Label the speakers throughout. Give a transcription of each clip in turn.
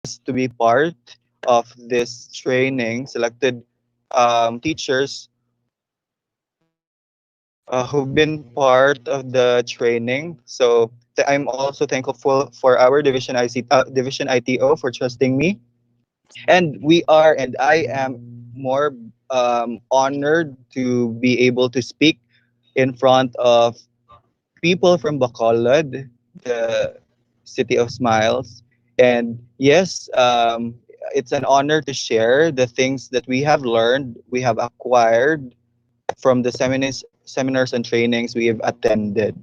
Speaker 1: to be part of this training, selected teachers who've been part of the training. So I'm also thankful for our division ITO for trusting me. And I am more honored to be able to speak in front of people from Bacolod, the city of smiles. And yes, it's an honor to share the things that we have learned, we have acquired from the seminars and trainings we have attended.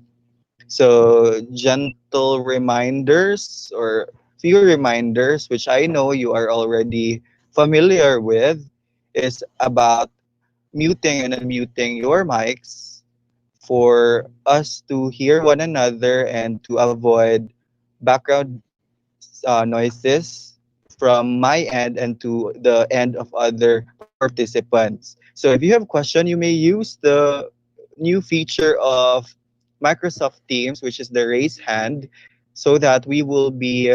Speaker 1: So, gentle reminders or few reminders, which I know you are already familiar with, is about muting and unmuting your mics for us to hear one another and to avoid background noises from my end and to the end of other participants. So if you have a question, you may use the new feature of Microsoft Teams, which is the raise hand, so that we will be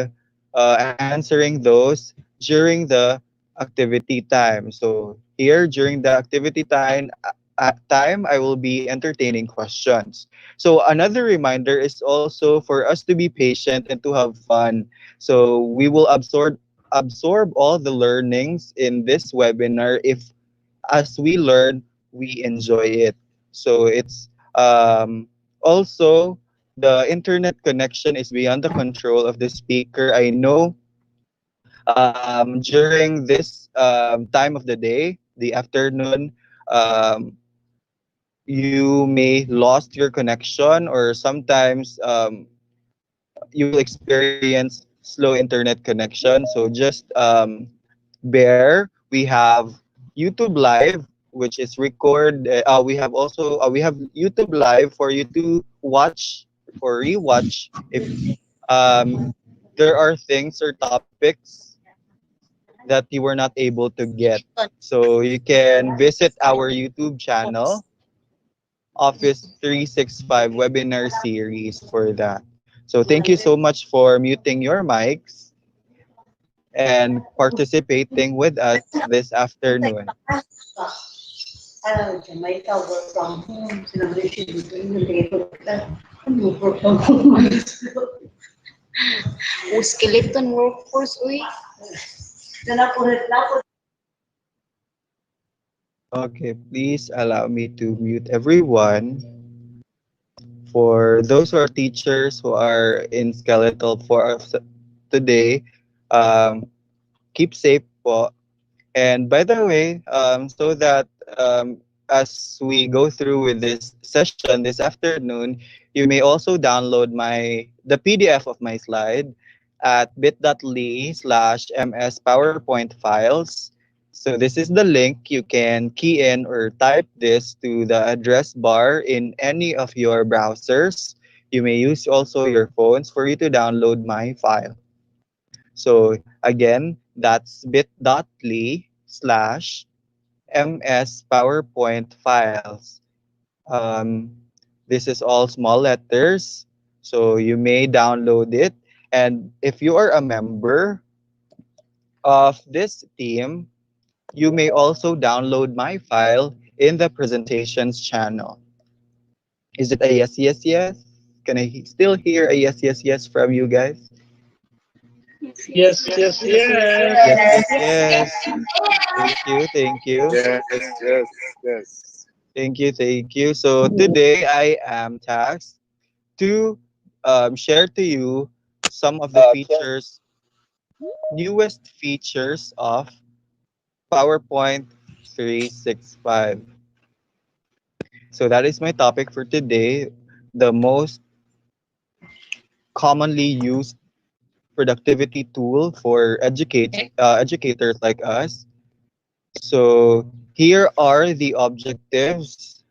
Speaker 1: answering those during the activity time. So here during the activity time, I will be entertaining questions. So another reminder is also for us to be patient and to have fun. So we will absorb all the learnings in this webinar if as we learn, we enjoy it. So it's also the internet connection is beyond the control of the speaker. I know during this time of the day, the afternoon, um, you may lost your connection or sometimes you will experience slow internet connection. So just bear. We have YouTube Live, which is record. We have YouTube Live for you to watch or rewatch if um, there are things or topics that you were not able to get. So you can visit our YouTube channel, Office 365 webinar series for that. So thank you so much for muting your mics and participating with us this afternoon.
Speaker 2: Jamaica work from home, celebration between the day for work from home.
Speaker 3: O skeleton workforce, uy.
Speaker 1: Okay, please allow me to mute everyone. For those who are teachers who are in skeletal for us today, um, keep safe po. And by the way, so that as we go through with this session this afternoon, you may also download the PDF of my slide at bit.ly/ms PowerPoint files. So this is the link. You can key in or type this to the address bar in any of your browsers. You may use also your phones for you to download my file. So again, that's bit.ly/ms PowerPoint files. Um, this is all small letters, so you may download it. And if you are a member of this team, you may also download my file in the presentations channel. Is it a yes, yes, yes? Can I still hear a yes, yes, yes from you guys?
Speaker 4: Yes, yes, yes.
Speaker 1: Yes, yes, yes. Thank you, thank you.
Speaker 4: Yes, yes, yes.
Speaker 1: Thank you, thank you. So today I am tasked to share to you some of the newest features of PowerPoint 365. So that is my topic for today, the most commonly used productivity tool for educators like us. So here are the objectives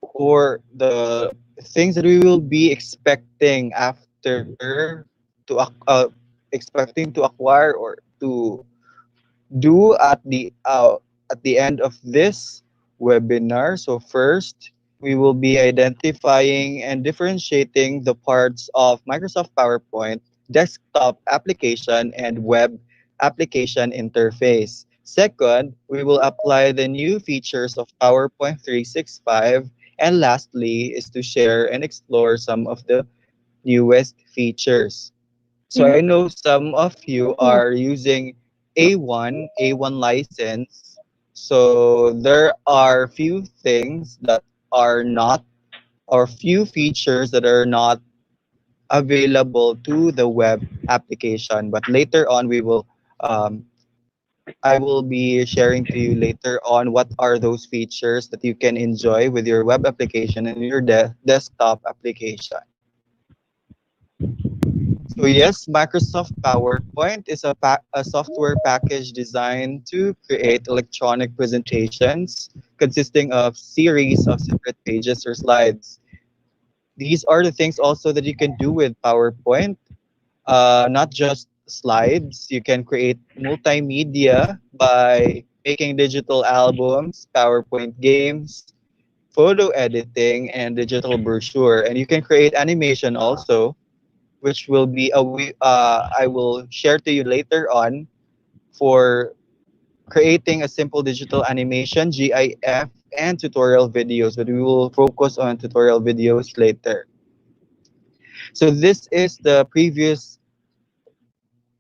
Speaker 1: or the things that we will be expecting after to expecting to acquire or to do at the end of this webinar. So first, we will be identifying and differentiating the parts of Microsoft PowerPoint desktop application and web application interface. Second, we will apply the new features of PowerPoint 365. And lastly, is to share and explore some of the newest features. So I know some of you are using A1 license. So there are few things that are not, or few features that are not available to the web application. But later on, um, I will be sharing to you later on what are those features that you can enjoy with your web application and your desktop application. So yes, Microsoft PowerPoint is a software package designed to create electronic presentations consisting of series of separate pages or slides. These are the things also that you can do with PowerPoint. Not just slides. You can create multimedia by making digital albums, PowerPoint games, photo editing, and digital brochure. And you can create animation also, which will be I will share to you later on for creating a simple digital animation, GIF, and tutorial videos. But we will focus on tutorial videos later. So this is the previous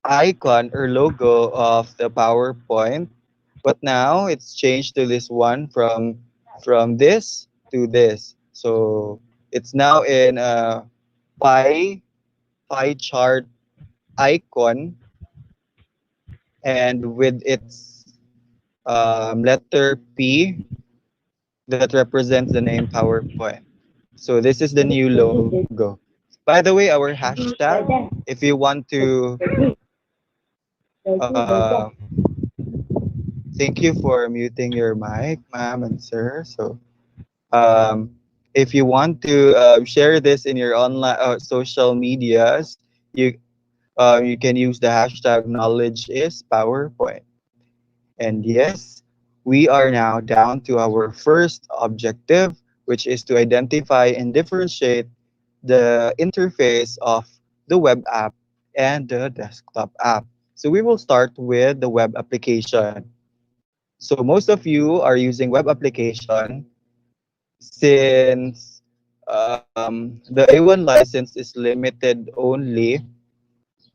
Speaker 1: icon or logo of the PowerPoint, but now it's changed to this one from this to this. So it's now in a pie chart icon, and with its letter P that represents the name PowerPoint. So this is the new logo. By the way, our hashtag, if you want to uh, thank you for muting your mic, ma'am and sir. So, um, if you want to share this in your online social medias, you you can use the hashtag knowledge is PowerPoint. And yes, we are now down to our first objective, which is to identify and differentiate the interface of the web app and the desktop app. So we will start with the web application. So most of you are using web application since the A1 license is limited only,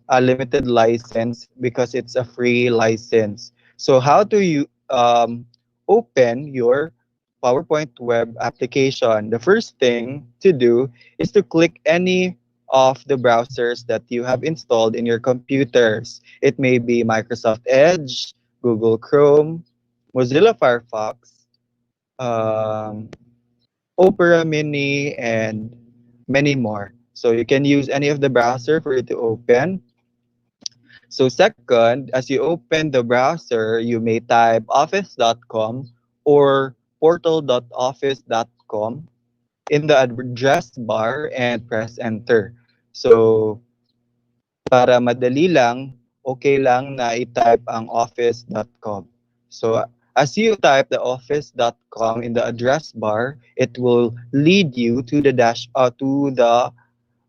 Speaker 1: a limited license because it's a free license. So how do you open your PowerPoint web application? The first thing to do is to click any of the browsers that you have installed in your computers. It may be Microsoft Edge, Google Chrome, Mozilla Firefox, um, Opera Mini, and many more. So you can use any of the browser for it to open. So second, as you open the browser, you may type office.com or portal.office.com in the address bar and press enter. So para madali lang, okay lang na i-type ang office.com. So as you type the office.com in the address bar, it will lead you to the to the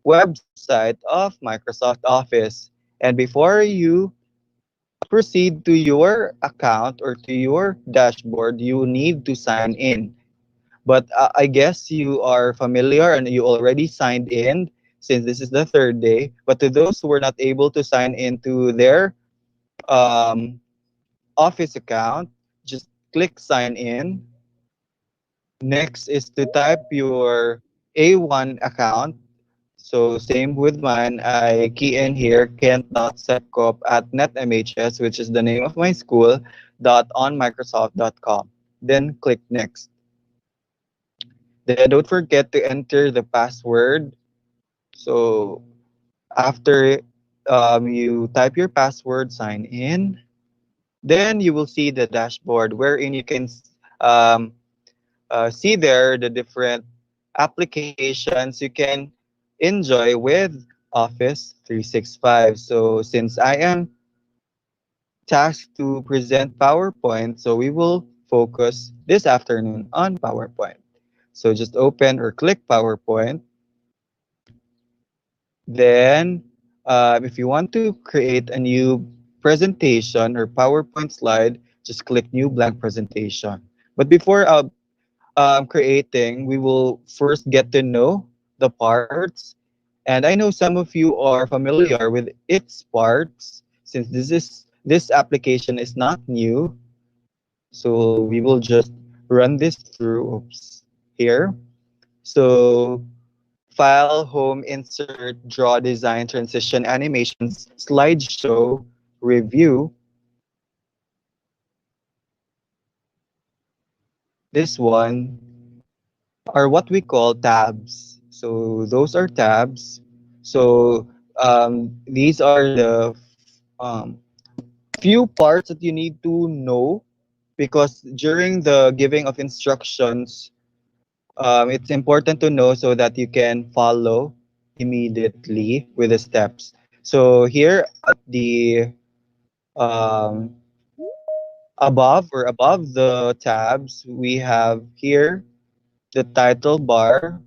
Speaker 1: website of Microsoft Office. And before you proceed to your account or to your dashboard, you need to sign in. But I guess you are familiar and you already signed in since this is the third day. But to those who were not able to sign into their um, Office account, just click sign in. Next is to type your A1 account. So same with mine, I key in here kent.secop at netmhs, which is the name of my school, .onmicrosoft.com. Then click next. Then don't forget to enter the password. So after you type your password, sign in, then you will see the dashboard wherein you can um, see there the different applications you can enjoy with Office 365. So since I am tasked to present PowerPoint, so we will focus this afternoon on PowerPoint. So just open or click PowerPoint. Then If you want to create a new presentation or PowerPoint slide, just click New Blank Presentation. But before creating, we will first get to know the parts. And I know some of you are familiar with its parts since this application is not new. So we will just run this through. Oops, here. So file, home, insert, draw, design, transition, animations, slideshow, review. This one are what we call tabs. So those are tabs. So these are the um, few parts that you need to know because during the giving of instructions, it's important to know so that you can follow immediately with the steps. So here at the um, above the tabs, we have here the title bar.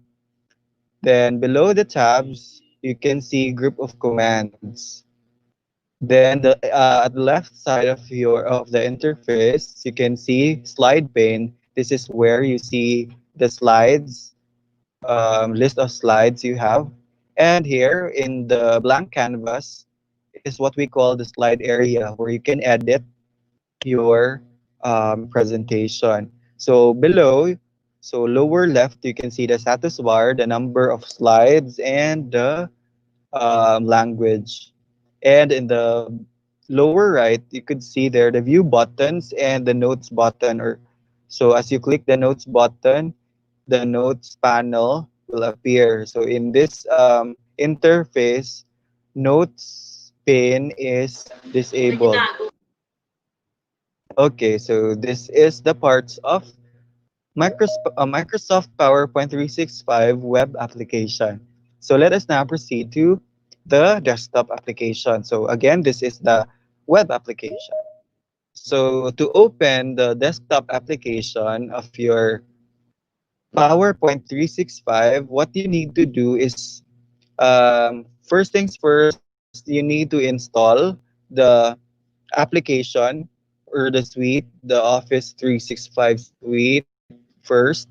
Speaker 1: Then below the tabs, you can see group of commands. Then at the left side of the interface, you can see slide pane. This is where you see the slides, list of slides you have. And here in the blank canvas is what we call the slide area where you can edit your presentation. So below, so lower left, you can see the status bar, the number of slides, and the language. And in the lower right, you could see there the view buttons and the notes button. Or so as you click the notes button, the notes panel will appear. So in this interface, notes pane is disabled. Okay, so this is the parts of Microsoft PowerPoint 365 web application. So let us now proceed to the desktop application. So again, this is the web application. So to open the desktop application of your PowerPoint 365, what you need to do is first things first, you need to install the application or the suite, the Office 365 suite first,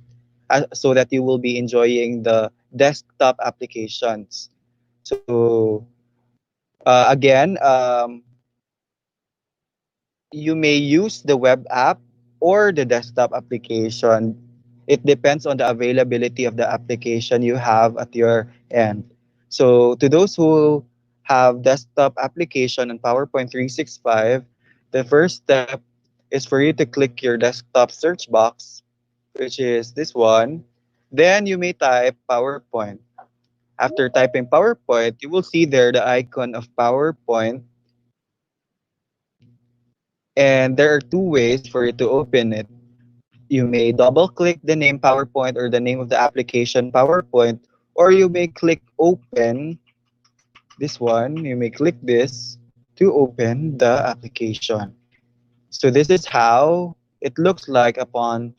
Speaker 1: so that you will be enjoying the desktop applications. So again, you may use the web app or the desktop application. It depends on the availability of the application you have at your end. So to those who have desktop application on PowerPoint 365, the first step is for you to click your desktop search box, which is this one. Then you may type PowerPoint. After typing PowerPoint, you will see there the icon of PowerPoint, and there are two ways for you to open it. You may double click the name PowerPoint or the name of the application PowerPoint, or you may click open this one. You may click this to open the application. So this is how it looks like upon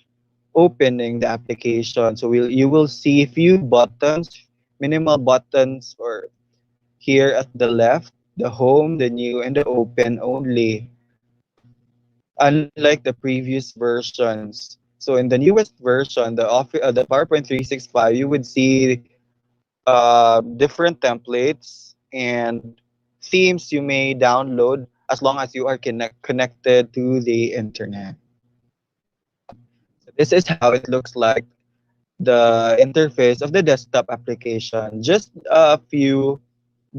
Speaker 1: opening the application. So you will see a few buttons, minimal buttons, or here at the left, the home, the new, and the open only, unlike the previous versions. So in the newest version, the PowerPoint 365, you would see different templates and themes you may download as long as you are connected to the internet. So this is how it looks like, the interface of the desktop application. Just a few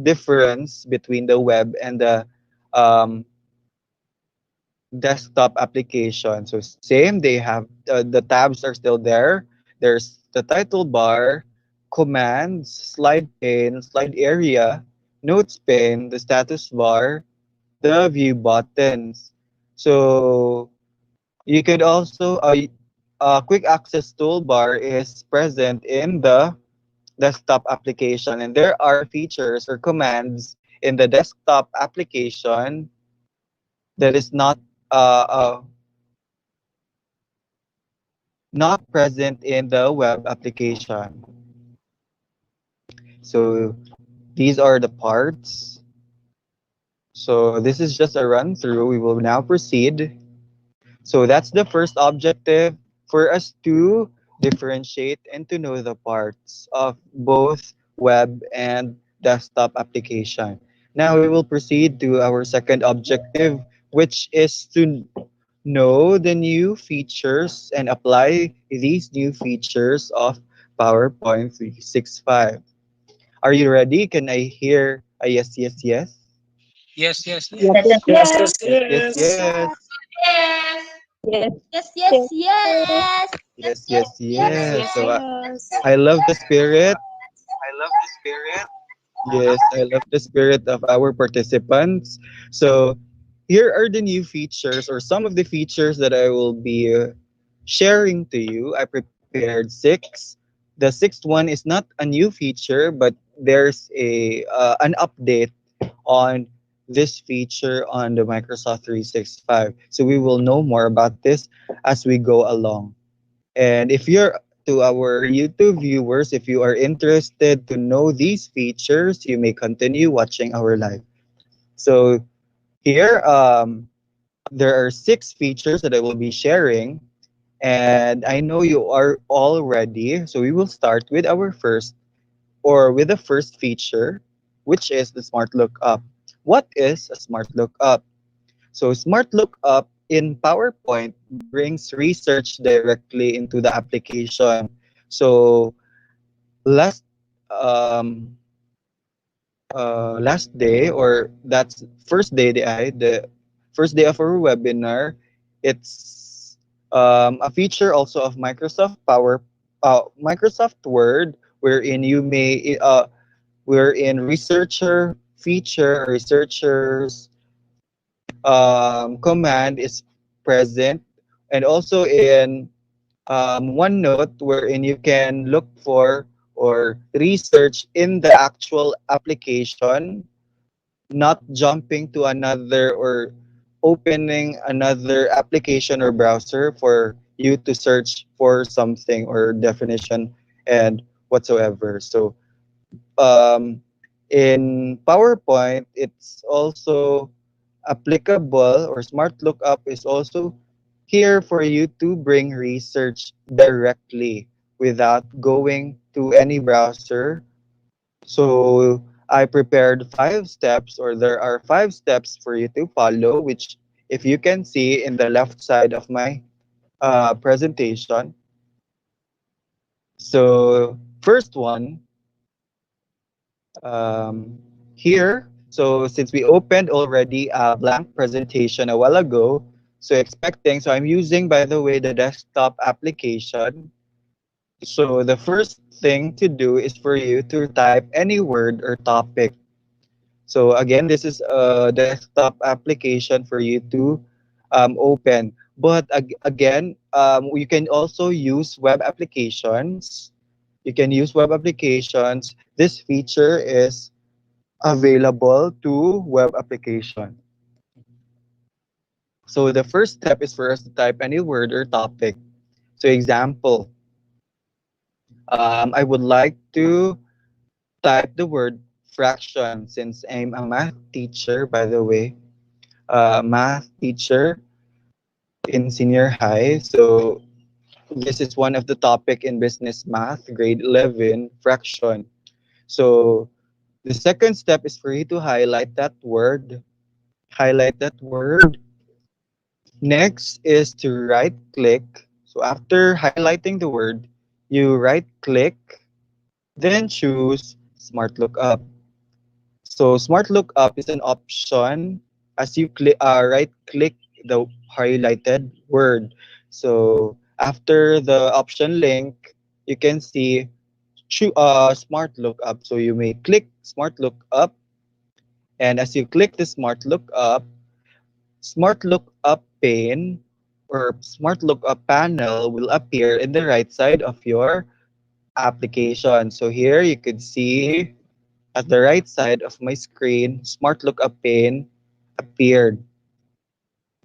Speaker 1: difference between the web and the um, desktop application. So same, they have the tabs are still there. There's the title bar, commands, slide pane, slide area, notes pane, the status bar, the view buttons. So you could also quick access toolbar is present in the desktop application, and there are features or commands in the desktop application that is uh, uh, not present in the web application. So these are the parts. So this is just a run through. We will now proceed. So that's the first objective for us to differentiate and to know the parts of both web and desktop application. Now we will proceed to our second objective, which is to know the new features and apply these new features of PowerPoint 365. Are you ready? Can I hear a yes, yes, yes?
Speaker 4: Yes, yes,
Speaker 2: Yes, yes,
Speaker 4: yes. Yes,
Speaker 2: yes.
Speaker 4: yes,
Speaker 1: Yes, yes,
Speaker 4: yes.
Speaker 1: yes.
Speaker 2: Yes,
Speaker 3: Yes, yes,
Speaker 2: yes, yes.
Speaker 3: yes.
Speaker 1: Yes, yes,
Speaker 3: Yes,
Speaker 1: yes.
Speaker 3: yes,
Speaker 1: So
Speaker 3: yes.
Speaker 1: I love the spirit. Yes, I love the spirit of our participants. So here are the new features or some of the features that I will be sharing to you. I prepared six. The sixth one is not a new feature, but there's a an update on this feature on the Microsoft 365. So we will know more about this as we go along. And if you're to our YouTube viewers, if you are interested to know these features, you may continue watching our live. So here, there are six features that I will be sharing, and I know you are all ready. So we will start with our first, or with the first feature, which is the Smart Lookup. What is a Smart Lookup? So Smart Lookup in PowerPoint brings research directly into the application. So last um, last day, or that's first day the first day of our webinar, it's a feature also of Microsoft Word, wherein you may wherein researcher feature researchers command is present, and also in OneNote, wherein you can look for or research in the actual application, not jumping to another or opening another application or browser for you to search for something or definition and whatsoever. So um, in PowerPoint, it's also applicable, or Smart Lookup is also here for you to bring research directly without going to any browser. So I prepared 5 steps, or there are 5 steps for you to follow, which if you can see in the left side of my presentation. So first one, um, here. So since we opened already a blank presentation a while ago, so I'm using, by the way, the desktop application. So the first thing to do is for you to type any word or topic. So again, this is a desktop application for you to open. But again, you can also use web applications. You can use web applications. This feature is available to web application. So the first step is for us to type any word or topic. So example, I would like to type the word fraction, since I'm a math teacher, by the way, math teacher in senior high. So this is one of the topic in business math, grade 11, fraction. So the second step is for you to highlight that word. Highlight that word. Next is to right click. So after highlighting the word, you right click, then choose Smart Lookup. So Smart Lookup is an option as you right click the highlighted word. So after the option link, you can see Smart Lookup. So you may click Smart Lookup, and as you click the Smart Lookup, Smart Lookup pane or Smart Lookup panel will appear in the right side of your application. So here you could see at the right side of my screen, Smart Lookup pane appeared.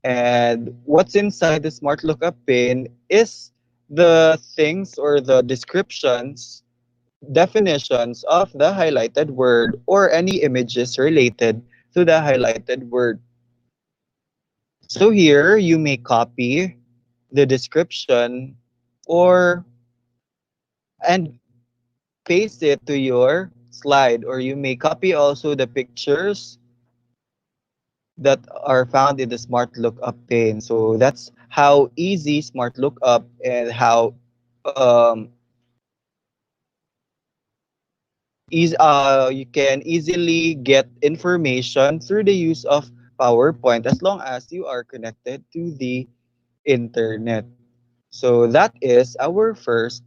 Speaker 1: And what's inside the Smart Lookup pane is the things or the definitions of the highlighted word or any images related to the highlighted word. So here you may copy the description or and paste it to your slide, or you may copy also the pictures that are found in the smart lookup pane. So that's how easy smart lookup and how you can easily get information through the use of PowerPoint as long as you are connected to the internet. So that is our first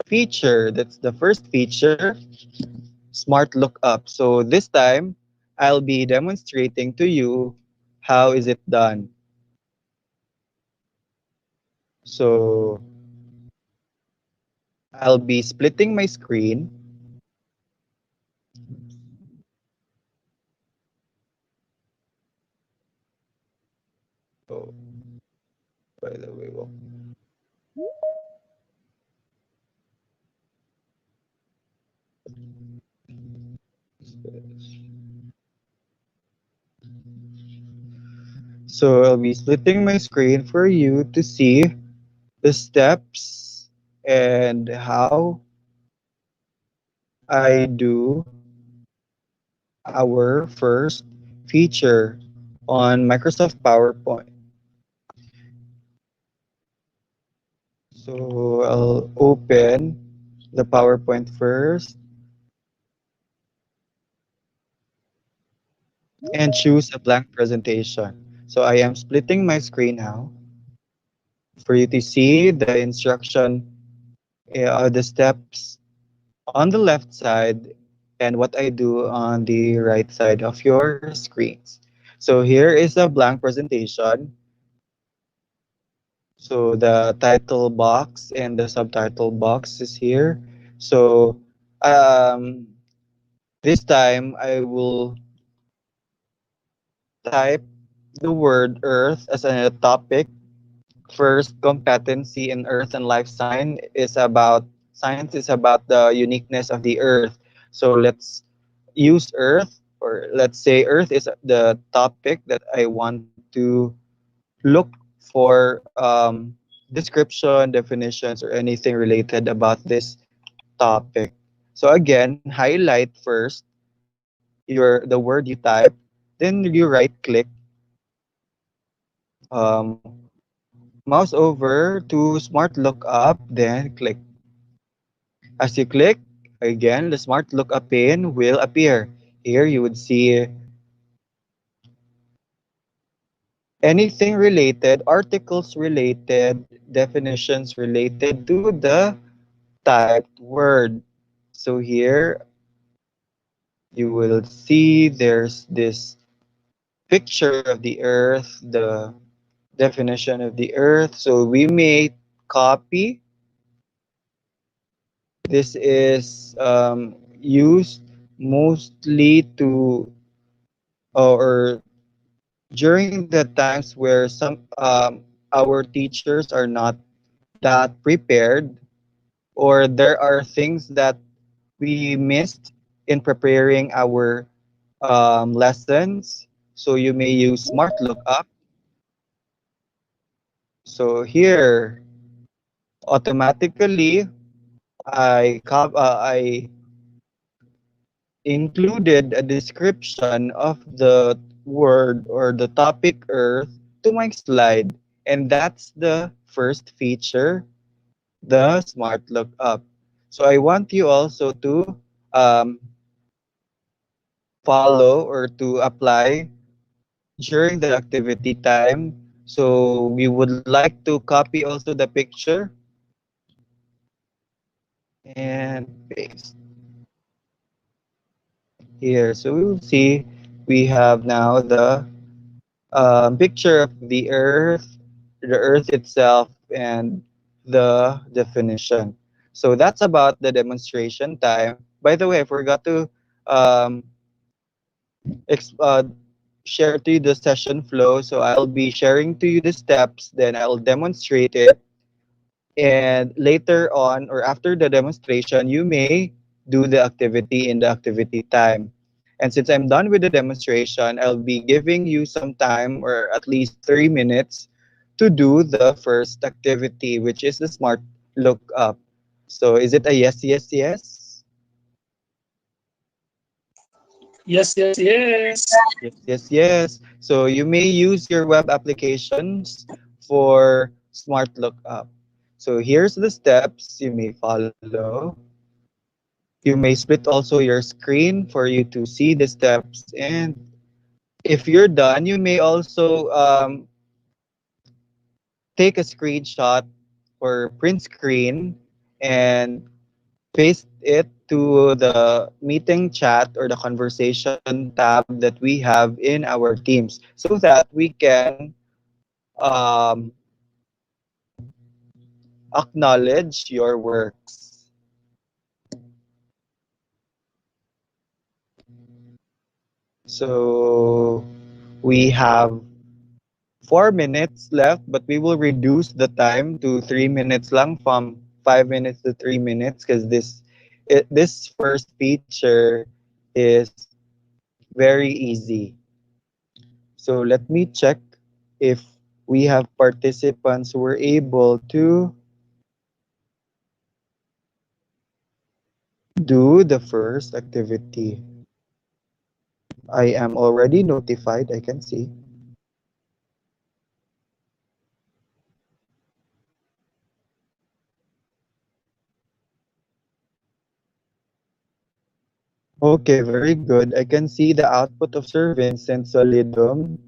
Speaker 1: feature. That's the first feature, smart lookup. So this time I'll be demonstrating to you how is it done. So I'll be splitting my screen. Oh, by the way, well, so I'll be splitting my screen for you to see the steps and how I do our first feature on Microsoft PowerPoint. So I'll open the PowerPoint first and choose a blank presentation. So I am splitting my screen now for you to see the instruction, the steps on the left side and what I do on the right side of your screens. So here is a blank presentation. So the title box and the subtitle box is here. So um, this time I will type the word Earth as a topic. First, competency in Earth and life science is about the uniqueness of the Earth. So let's use Earth, or let's say Earth is the topic that I want to look for description, definitions, or anything related about this topic. So again, highlight first the word you type, then you right click, um, mouse over to smart lookup, then click. As you click, again, the smart lookup pane will appear. Here you would see anything related, articles related, definitions related to the typed word. So here you will see there's this picture of the earth, the definition of the earth. So we may copy. This is used mostly to or during the times where our teachers are not that prepared, or there are things that we missed in preparing our lessons. So you may use smart lookup. So here automatically I included a description of the word or the topic earth to my slide, and that's the first feature, the smart lookup. So I want you also to um, follow or to apply during the activity time. So we would like to copy also the picture and paste here. So we will see we have now the picture of the earth itself, and the definition. So that's about the demonstration time. By the way, I forgot to um, ex- uh, share to you the session flow. So I'll be sharing to you the steps, then I'll demonstrate it. And later on, or after the demonstration, you may do the activity in the activity time. And since I'm done with the demonstration, I'll be giving you some time or at least 3 minutes to do the first activity, which is the smart lookup. So is it a yes, yes, yes?
Speaker 4: Yes, yes, yes.
Speaker 1: Yes, yes, yes. So you may use your web applications for smart lookup. So here's the steps you may follow. You may split also your screen for you to see the steps. And if you're done, you may also take a screenshot or print screen and paste it to the meeting chat or the conversation tab that we have in our Teams so that we can um, acknowledge your works. So we have 4 minutes left, but we will reduce the time to 3 minutes lang from 5 minutes to 3 minutes because this first feature is very easy. So let me check if we have participants who were able to do the first activity. I am already notified, I can see. Okay, very good. I can see the output of Sir Vincent Solidum.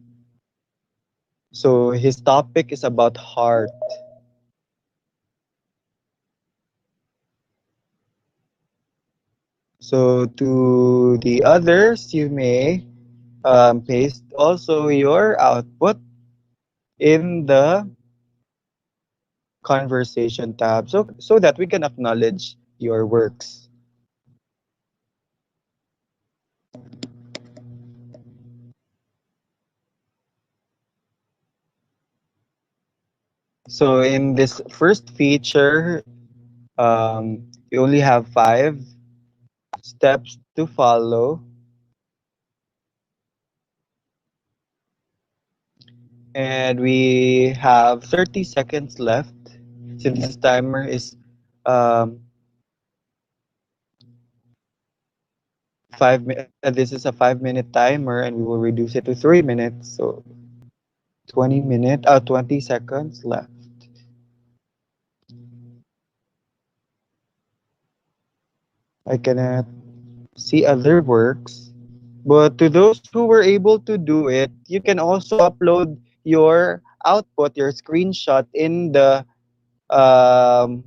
Speaker 1: So his topic is about heart. So to the others, you may paste also your output in the conversation tab so that we can acknowledge your works. So in this first feature, you only have 5 steps to follow, and we have 30 seconds left. Since this timer is um, this is a 5 minute timer, and we will reduce it to 3 minutes. So 20 seconds left. I cannot see other works. But to those who were able to do it, you can also upload your output, your screenshot in the um,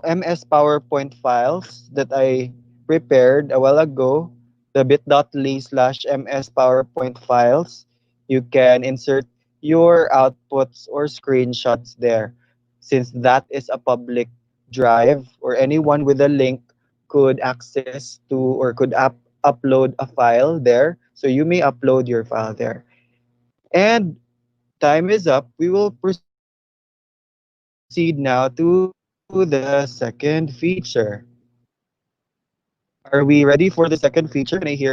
Speaker 1: MS PowerPoint files that I prepared a while ago, the bit.ly/MS PowerPoint files. You can insert your outputs or screenshots there since that is a public drive or anyone with a link could access to or could upload a file there. So you may upload your file there. And time is up. We will proceed now to the second feature. Are we ready for the second feature? Can I hear a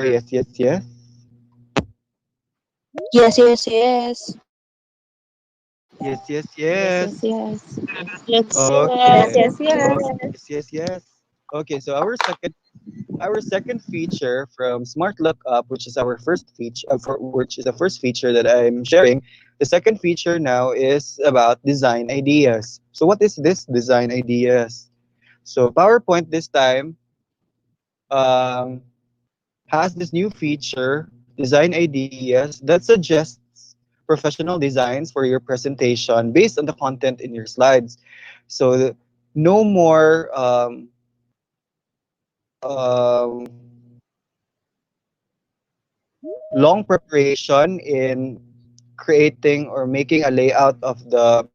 Speaker 1: yes, yes, yes?
Speaker 3: Yes, yes, yes.
Speaker 1: Yes, yes,
Speaker 3: Yes,
Speaker 1: yes.
Speaker 3: yes, yes.
Speaker 4: Yes,
Speaker 3: Yes,
Speaker 1: Okay.
Speaker 4: yes.
Speaker 3: yes, yes.
Speaker 1: Yes, yes, yes. Okay, so our second feature from Smart Lookup, which is our first feature, which is the first feature that I'm sharing. The second feature now is about design ideas. So what is this design ideas? So PowerPoint this time um, has this new feature, design ideas, that suggests professional designs for your presentation based on the content in your slides. So no more um, long preparation in creating or making a layout of the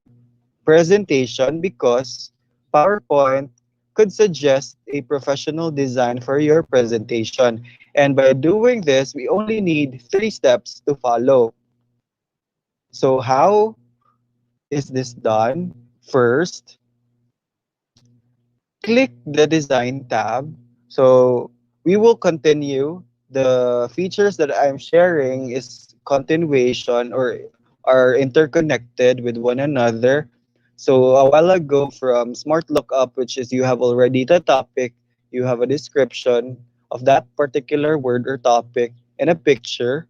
Speaker 1: presentation because PowerPoint could suggest a professional design for your presentation. And by doing this, we only need 3 steps to follow. So, how is this done? First, click the design tab. So we will continue. The features that I'm sharing is continuation or are interconnected with one another. So a while ago from Smart Lookup, which is you have already the topic, you have a description of that particular word or topic and a picture.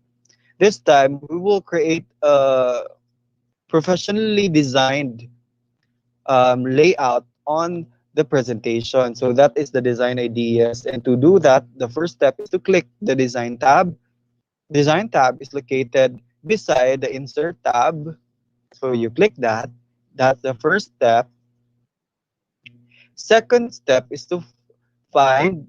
Speaker 1: This time we will create a professionally designed layout on the presentation. So that is the design ideas. And to do that, the first step is to click the design tab. Design tab is located beside the insert tab. So you click that. That's the first step. Second step is to find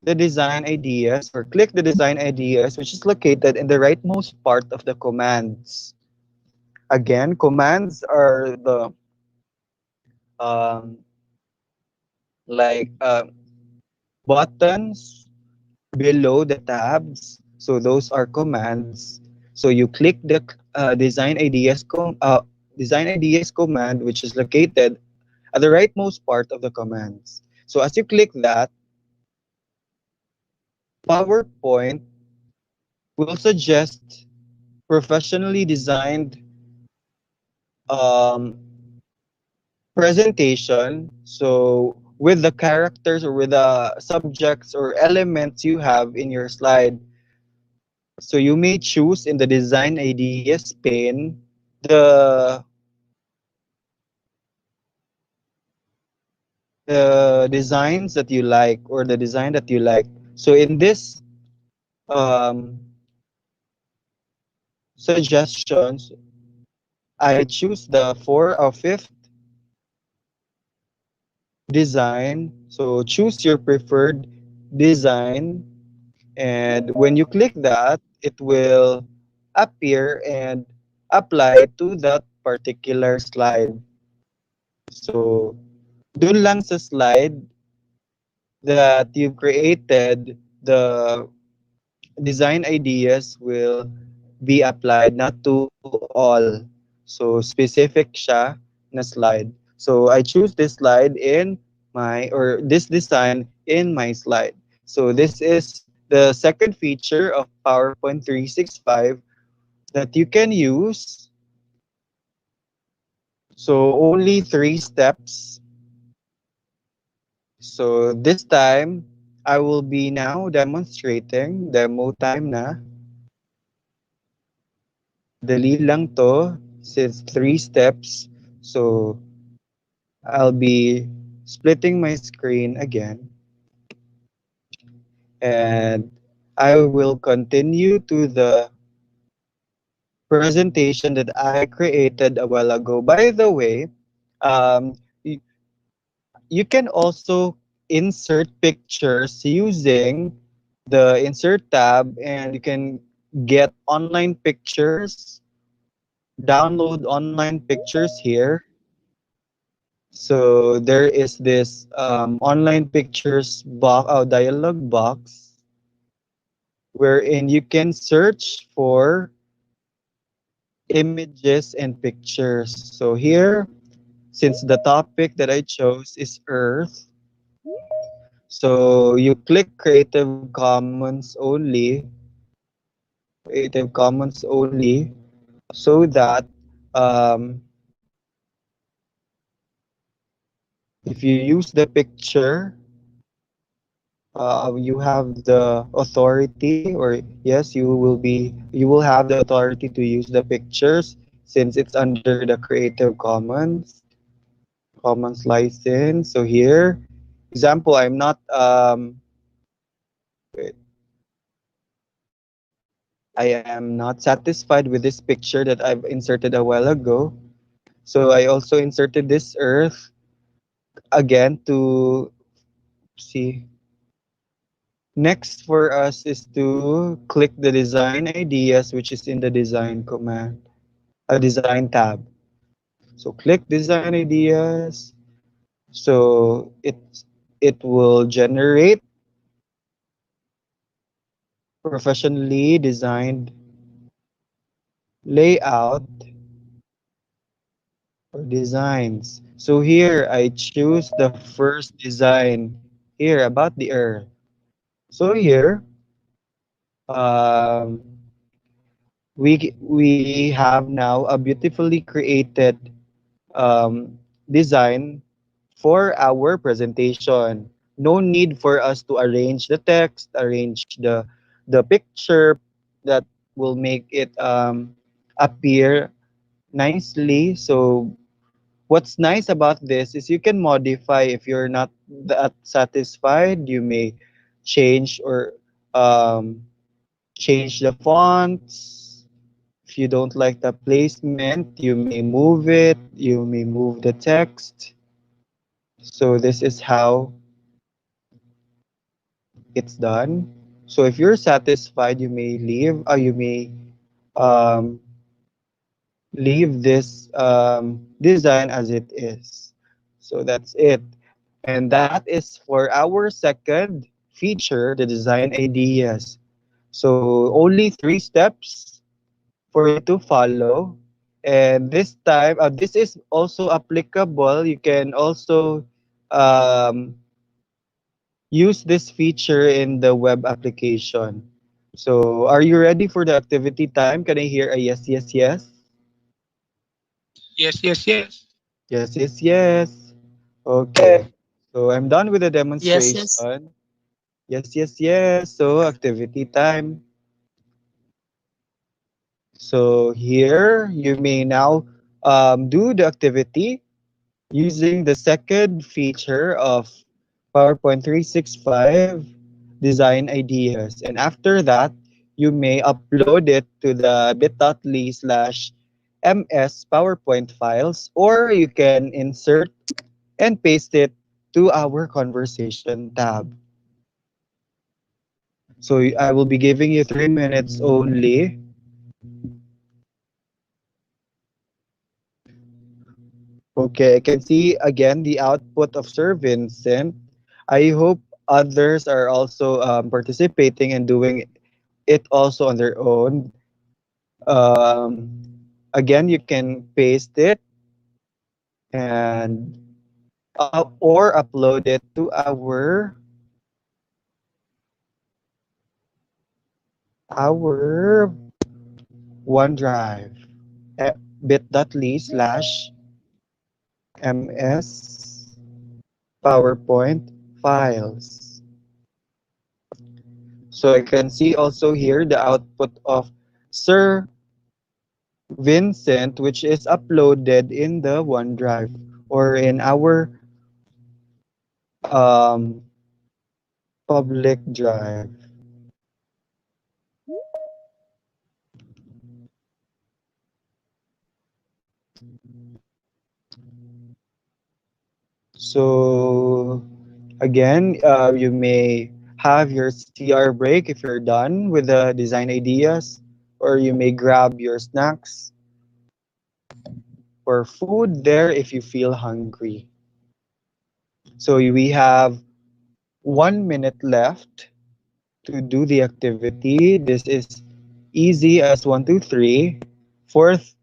Speaker 1: the design ideas or click the design ideas, which is located in the rightmost part of the commands. Again, commands are the um, like buttons below the tabs. So those are commands. So you click the design ideas command, which is located at the rightmost part of the commands. So as you click that, PowerPoint will suggest professionally designed um, presentation. So with the characters or with the subjects or elements you have in your slide. So you may choose in the design ideas pane the the designs that you like or the design that you like. So in this um, suggestions, I choose the fourth or fifth design. So choose your preferred design, and when you click that, it will appear and apply to that particular slide. So dun lang sa slide that you've created, the design ideas will be applied, not to all. So specific siya na slide. So I choose this slide in my or this design in my slide. So this is the second feature of PowerPoint 365 that you can use. So only three steps. So this time I will be now demonstrating demo time na. Dali lang to since three steps. So I'll be splitting my screen again and I will continue to the presentation that I created a while ago. By the way, um, y- you can also insert pictures using the insert tab and you can get online pictures, download online pictures here. So there is this online pictures dialog box wherein you can search for images and pictures. So here, since the topic that I chose is Earth, so you click Creative Commons only, so that um, if you use the picture, you have the authority, or yes, you will have the authority to use the pictures since it's under the Creative Commons license. So here, example, I'm not wait, I am not satisfied with this picture that I've inserted a while ago. So I also inserted this earth again to see. Next for us is to click the design ideas, which is in the design command, a design tab. So click design ideas. So it will generate professionally designed layout or designs. So here I choose the first design here about the earth. So here um, we have now a beautifully created design for our presentation. No need for us to arrange the text, arrange the picture that will make it appear nicely. So what's nice about this is you can modify if you're not that satisfied. You may change or um, change the fonts. If you don't like the placement, you may move it. You may move the text. So this is how it's done. So if you're satisfied, you may leave. You may um, leave this design as it is. So that's it. And that is for our second feature, the design ideas. So only three steps for you to follow. And this time, this is also applicable. You can also um, use this feature in the web application. So are you ready for the activity time? Can I hear a yes, yes, yes?
Speaker 4: Yes, yes, yes.
Speaker 1: Yes, yes, yes. Okay. So I'm done with the
Speaker 5: Yes, yes.
Speaker 1: demonstration. Yes, yes, yes. So activity time. So here you may now do the activity using the second feature of PowerPoint 365 design ideas. And after that, you may upload it to the bit.ly slash ms PowerPoint files, or you can insert and paste it to our conversation tab. So I will be giving you 3 minutes only. Okay, I can see again the output of Sir Vincent. I hope others are also participating and doing it also on their own. Um, Again, you can paste it and or upload it to our OneDrive at bit.ly slash ms PowerPoint files. So I can see also here the output of Sir Vincent, which is uploaded in the OneDrive or in our um, public drive. So again, you may have your CR break if you're done with the design ideas, or you may grab your snacks or food there if you feel hungry. So we have 1 minute left to do the activity. This is easy as one, two, three. Fourth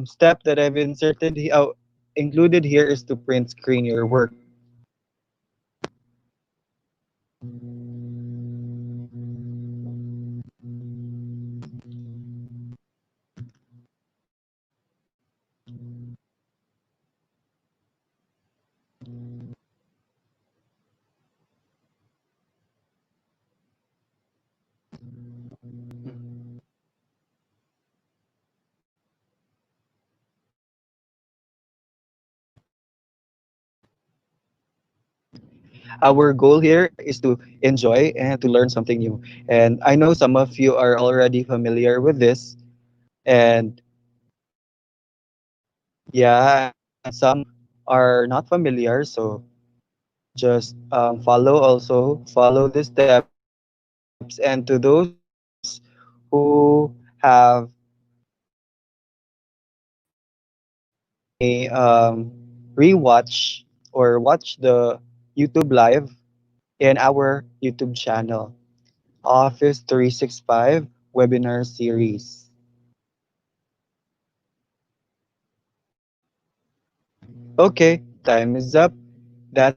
Speaker 1: step that I've included here is to print screen your work. Our goal here is to enjoy and to learn something new. And I know some of you are already familiar with this, and yeah, and some are not familiar. So just follow the steps. And to those who have you may rewatch or watch the YouTube live in our YouTube channel, Office 365 webinar series. Okay, time is up. That's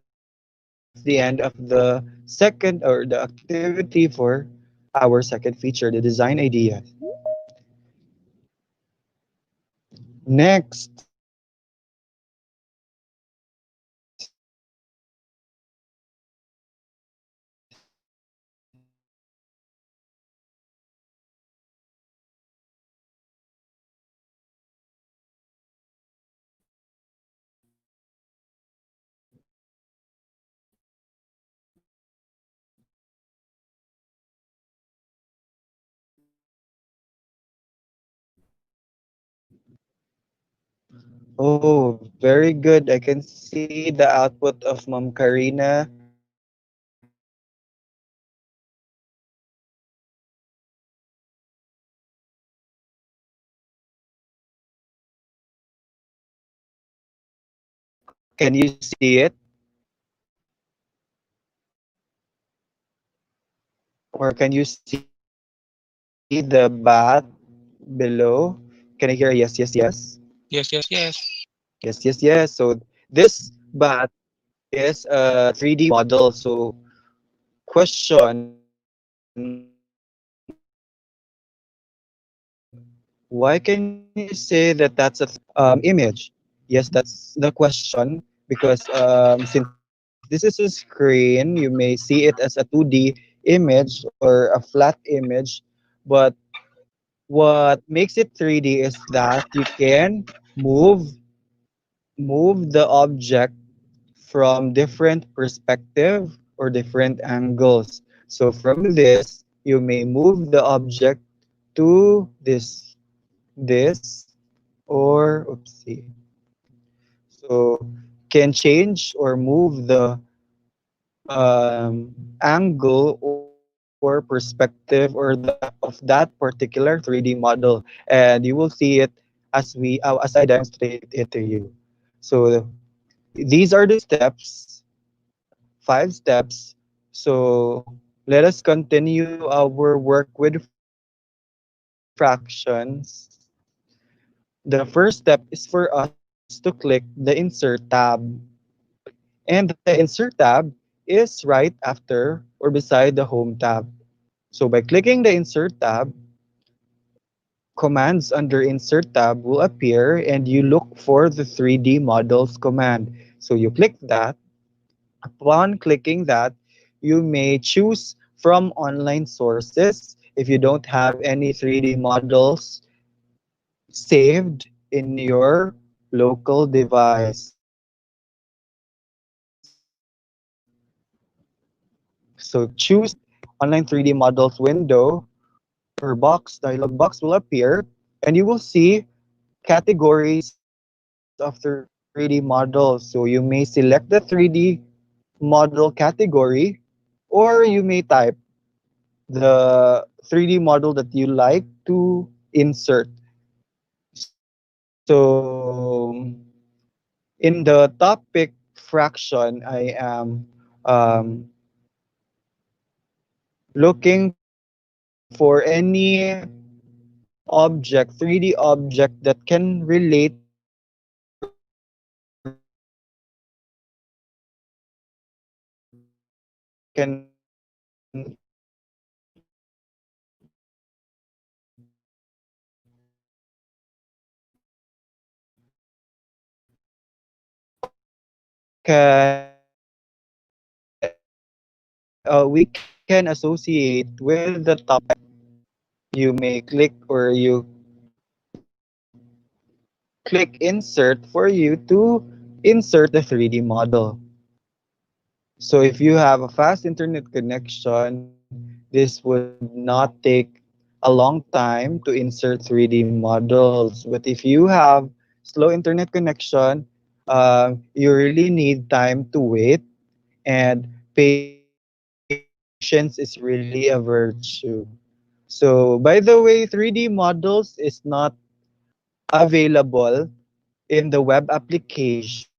Speaker 1: the end of the second or the activity for our second feature, the design idea. Oh, very good. I can see the output of Mom Karina. Can you see it? Or can you see the bat below? Can I hear a yes, yes, yes?
Speaker 5: Yes, yes, yes.
Speaker 1: Yes, yes, yes. So this bat is a 3D model. So question, why can you say that that's a 3D model? Image. Yes, that's the question because since this is a screen, you may see it as a 2D image or a flat image, but what makes it 3D is that you can move move the object from different perspective or different angles. So from this, you may move the object to this or oopsie. So can change or move the angle or perspective or that of that particular 3D model, and you will see it as I demonstrate it to you. So these are the steps, 5 steps. So let us continue our work with fractions. The first step is for us to click the insert tab. And the insert tab is right after or beside the home tab. So by clicking the insert tab, commands under insert tab will appear and you look for the 3D models command. So you click that. Upon clicking that, you may choose from online sources if you don't have any 3D models saved in your local device. So choose online 3D models window or box, dialog box will appear, and you will see categories of 3D models. So you may select the 3D model category, or you may type the 3D model that you like to insert. So in the topic fraction, I am um, looking for any object, 3D object that can relate or we can associate with the topic. You may click or you click insert for you to insert the 3D model. So if you have a fast internet connection, this would not take a long time to insert 3D models. But if you have slow internet connection, you really need time to wait, and patience is really a virtue. So by the way, 3D models is not available in the web application.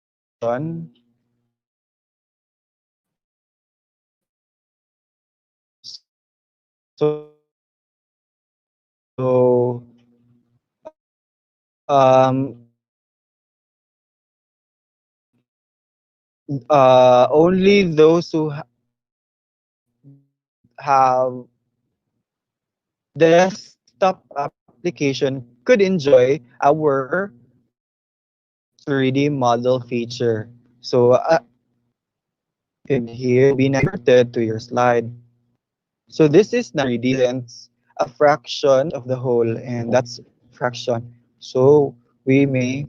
Speaker 1: So only those who have desktop application could enjoy our 3D model feature. So and here we now converted to your slide. So this is now 3D represents a fraction of the whole, and that's fraction. So we may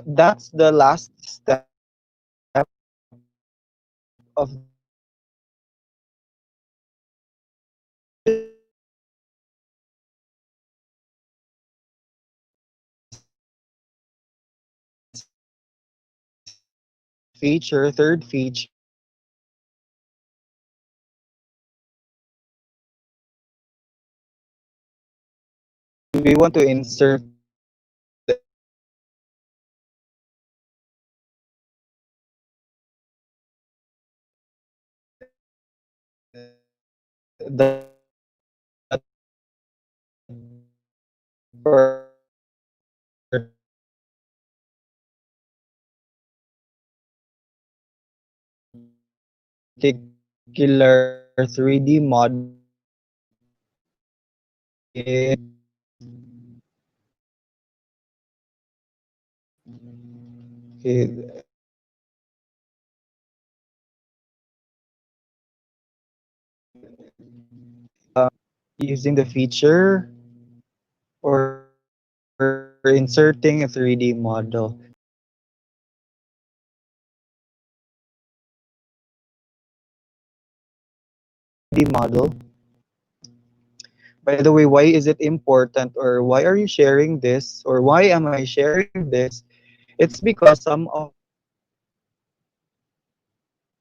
Speaker 1: that's the last step of the particular 3D model using the feature or inserting a 3D model. By the way, why is it important or why are you sharing this or why am I sharing this? It's because some of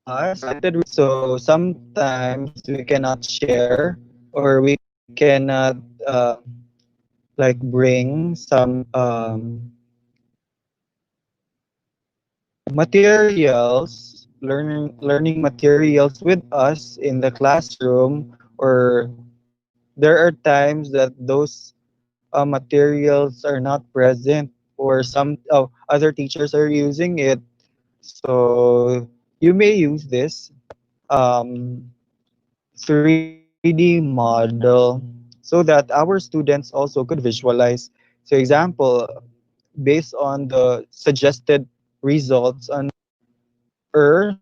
Speaker 1: us so sometimes we cannot share or we cannot like bring some materials learning materials with us in the classroom, or there are times that those materials are not present or some other teachers are using it. So you may use this um, 3D model so that our students also could visualize. So example, based on the suggested results on Earth,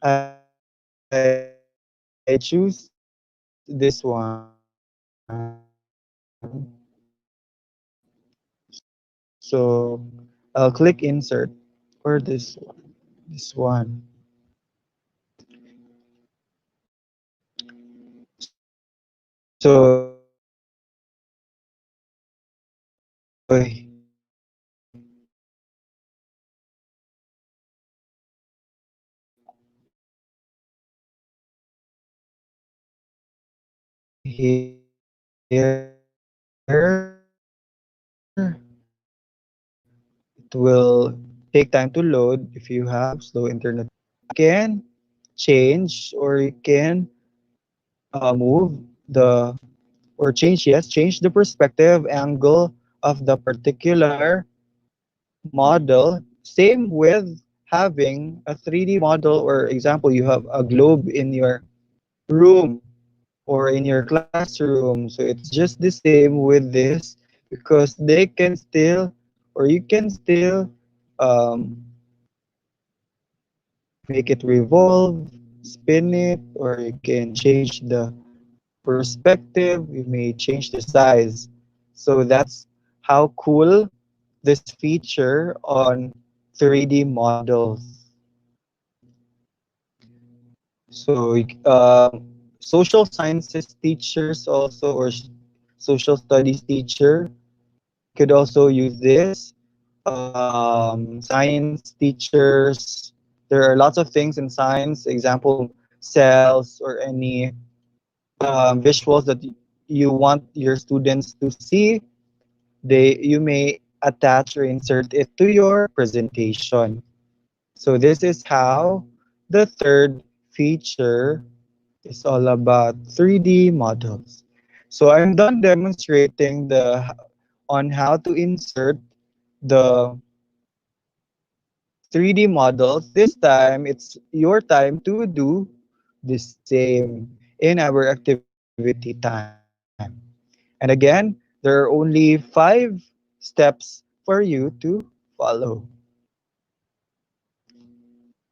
Speaker 1: I choose this one. So I'll click insert or this one. It will take time to load if you have slow internet. You can change or you can move the or change the perspective angle of the particular model. Same with having a 3D model, or example, you have a globe in your room or in your classroom. So it's just the same with this because they can still or you can still um, make it revolve, spin it, or you can change the perspective, you may change the size. So that's how cool this feature on 3D models. So social sciences teachers also or social studies teacher could also use this. Science teachers, there are lots of things in science, example, cells or any visuals that you want your students to see. You may attach or insert it to your presentation. So this is how the third feature is all about 3D models. So I'm done demonstrating the on how to insert the 3D models. This time, it's your time to do the same in our activity time. And again, there are only 5 steps for you to follow.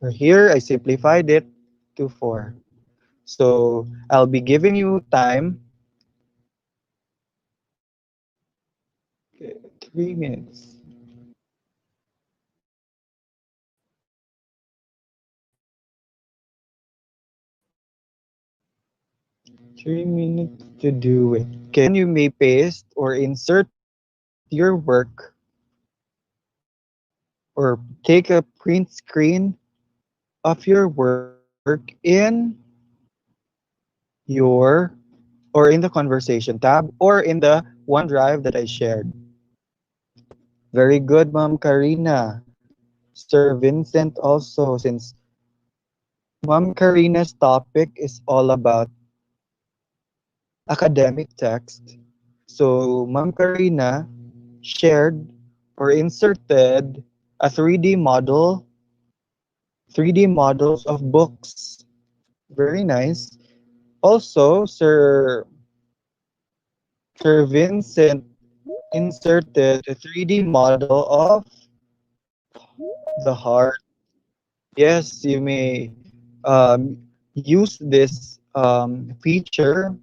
Speaker 1: Here, I simplified it to 4. So I'll be giving you time, 3 minutes. 3 minutes to do it. Okay, and then you may paste or insert your work or take a print screen of your work in your or in the conversation tab or in the OneDrive that I shared. Very good, Ma'am Karina. Sir Vincent also, since Ma'am Karina's topic is all about academic text. So Ma'am Karina shared or inserted a 3D models of books. Very nice. Also, Sir Vincent inserted a 3D model of the heart. Yes, you may use this feature.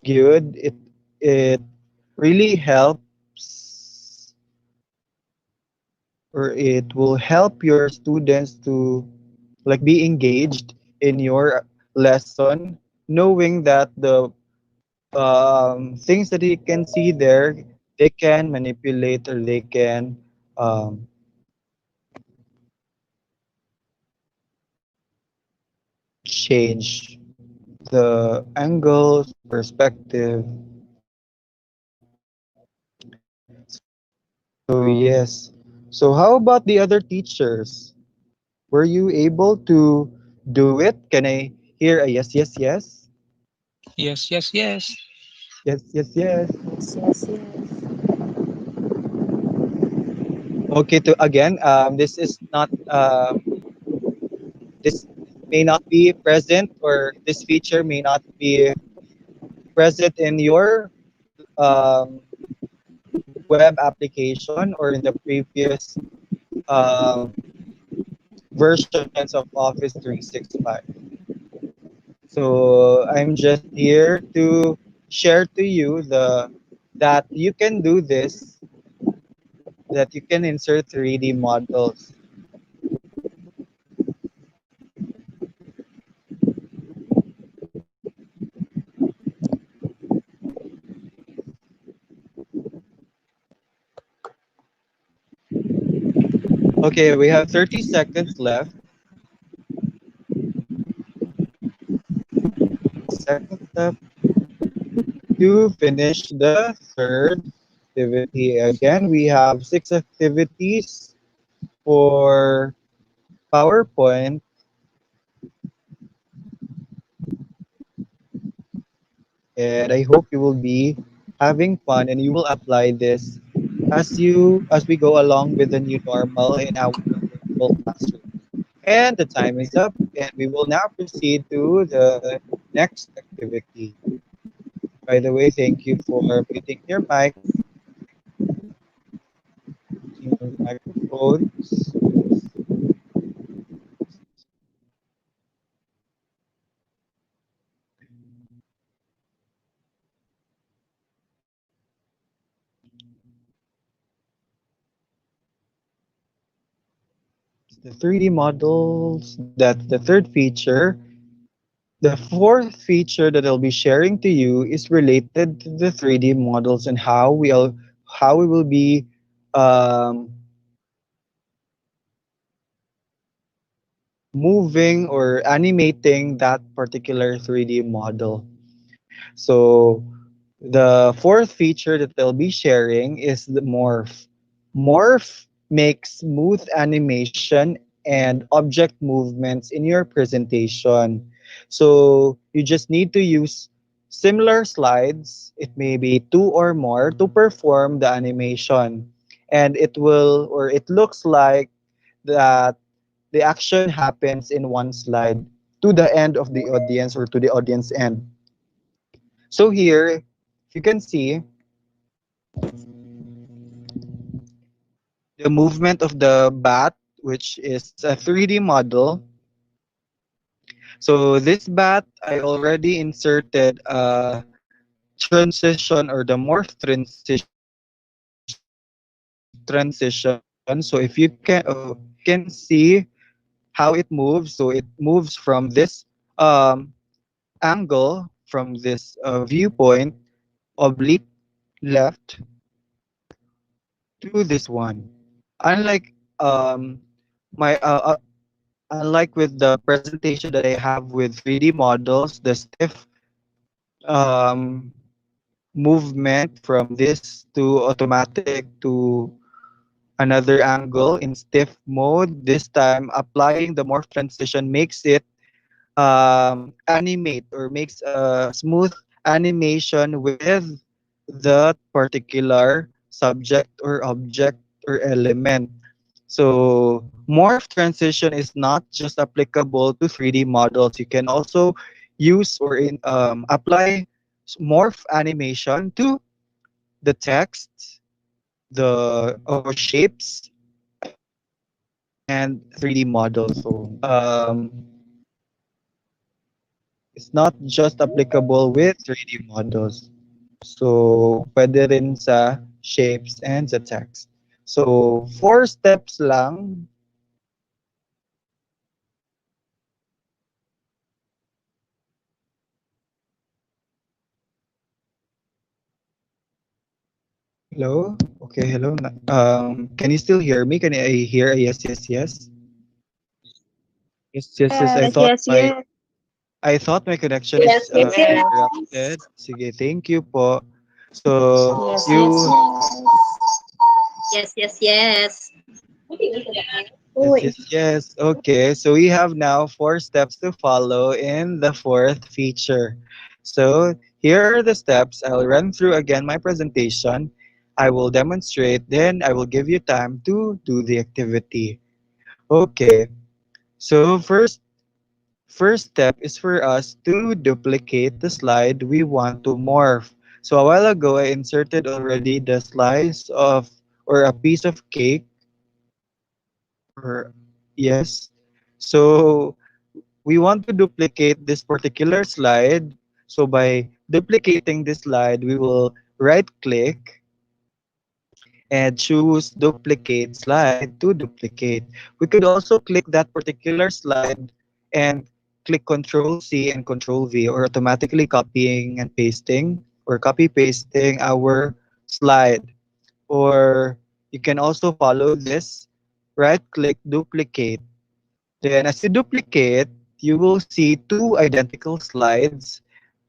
Speaker 1: Good. It really helps or it will help your students to like be engaged in your lesson, knowing that the things that you can see there, they can manipulate or they can um, change the angles, perspective. So yes. So how about the other teachers? Were you able to do it? Can I hear a yes, yes, yes?
Speaker 5: Yes, yes, yes.
Speaker 1: Yes, yes, yes.
Speaker 3: Yes, yes, yes.
Speaker 1: Okay, to again, this is not this may not be present or this feature may not be present in your um, web application or in the previous um, versions of Office 365. So I'm just here to share to you the that you can do this, that you can insert 3D models. Okay, we have 30 seconds left. Seconds left to finish the third activity. Again, we have 6 activities for PowerPoint, and I hope you will be having fun and you will apply this as we go along with the new normal in our virtual classroom. And the time is up, and we will now proceed to the next activity. By the way, thank you for muting your mic, your microphones. The 3D models, that's the third feature. The fourth feature that I'll be sharing to you is related to the 3D models and how we will be um, moving or animating that particular 3D model. So the fourth feature that they'll be sharing is the morph. Morph makes smooth animation and object movements in your presentation. So you just need to use similar slides, it may be two or more to perform the animation. And it will, or it looks like that the action happens in one slide to the end of the audience or to the audience end. So here, if you can see the movement of the bat, which is a 3D model. So this bat, I already inserted a transition or the morph transition. So if you can see how it moves, so it moves from this um, angle, from this viewpoint, oblique left to this one. Unlike my unlike with the presentation that I have with 3D models, the stiff um, movement from this to automatic to another angle in stiff mode. This time, applying the morph transition makes it animate or makes a smooth animation with the particular subject or object or element. So morph transition is not just applicable to 3D models. You can also use or apply morph animation to the text, the shapes, and 3D models. So it's not just applicable with 3D models. So pwede rin sa shapes and sa text. So four steps lang. Hello? Okay, hello. Can you still hear me? Can I hear a yes, yes, yes? Yes, yes, yes.
Speaker 3: Yes, yes, yes.
Speaker 1: I thought my connection
Speaker 2: Yes,
Speaker 1: is
Speaker 2: yes, yes.
Speaker 1: interrupted. Sige, thank you po. So
Speaker 3: Yes, yes,
Speaker 1: you
Speaker 3: yes.
Speaker 2: Yes, yes, yes.
Speaker 1: yes,
Speaker 3: Uy.
Speaker 1: yes, yes. Okay, so we have now four steps to follow in the fourth feature. So here are the steps. I'll run through again my presentation. I will demonstrate, then I will give you time to do the activity. Okay, so first step is for us to duplicate the slide we want to morph. So a while ago, I inserted already the slice of or a piece of cake or yes. So we want to duplicate this particular slide. So by duplicating this slide, we will right click and choose duplicate slide to duplicate. We could also click that particular slide and click Control C and Control V or automatically copying and pasting or copy pasting our slide. Or you can also follow this, right click duplicate. Then as you duplicate, you will see two identical slides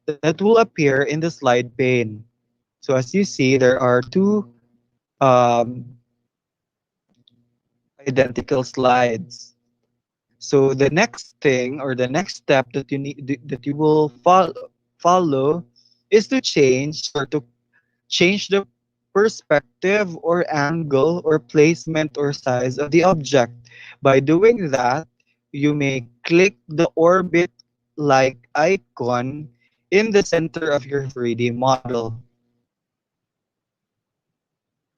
Speaker 1: that will appear in the slide pane. So as you see, there are two um, identical slides. So the next thing or the next step that that you will follow is to change the perspective or angle or placement or size of the object. By doing that, you may click the orbit like icon in the center of your 3D model.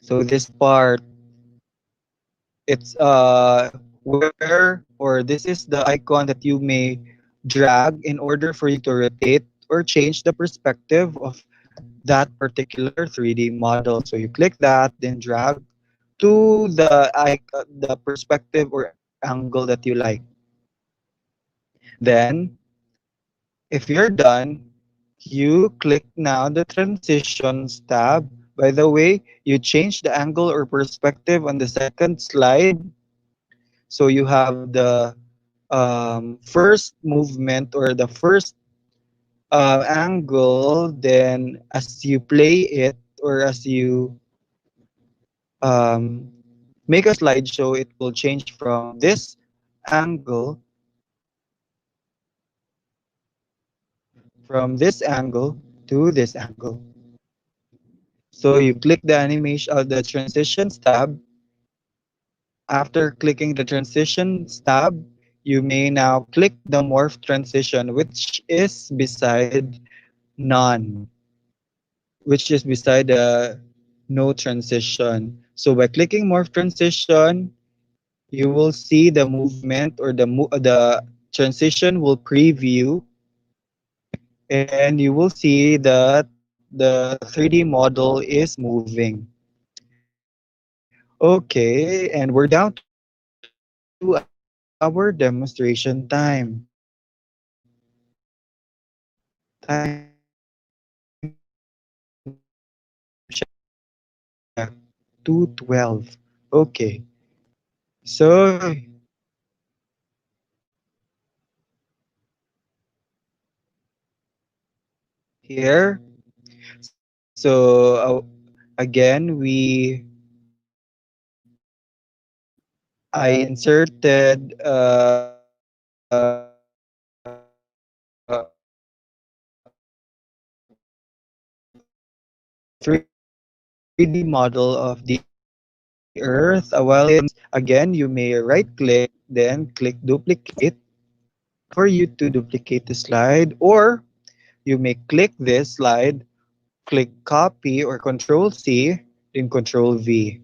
Speaker 1: So this part, it's where or this is the icon that you may drag in order for you to rotate or change the perspective of that particular 3D model. So you click that, then drag to the perspective or angle that you like. Then, if you're done, you click now the transitions tab. By the way, you change the angle or perspective on the second slide. So you have the first movement or the first angle. Then, as you play it or as you um, make a slideshow, it will change from this angle, from this angle to this angle. So you click the animation of the transitions tab. After clicking the transitions tab, you may now click the morph transition, which is beside none, which is beside the no transition. So by clicking morph transition, you will see the movement or the transition will preview, and you will see that the 3D model is moving. Okay, and we're down to our demonstration time. Time check 2:12. Okay, so here, again, I inserted 3D model of the Earth a while ago. Again, you may right click, then click duplicate for you to duplicate the slide, or you may click this slide, click copy or control C, then control V.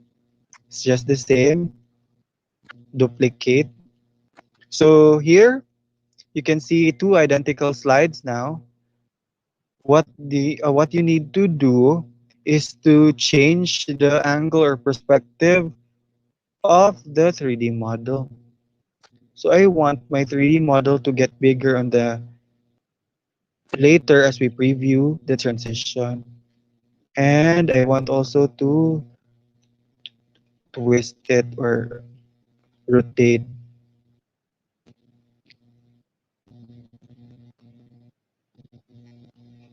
Speaker 1: It's just the same, duplicate. So here you can see two identical slides now. What you need to do is to change the angle or perspective of the 3D model. So I want my 3D model to get bigger on the later as we preview the transition. And I want also to twist it or rotate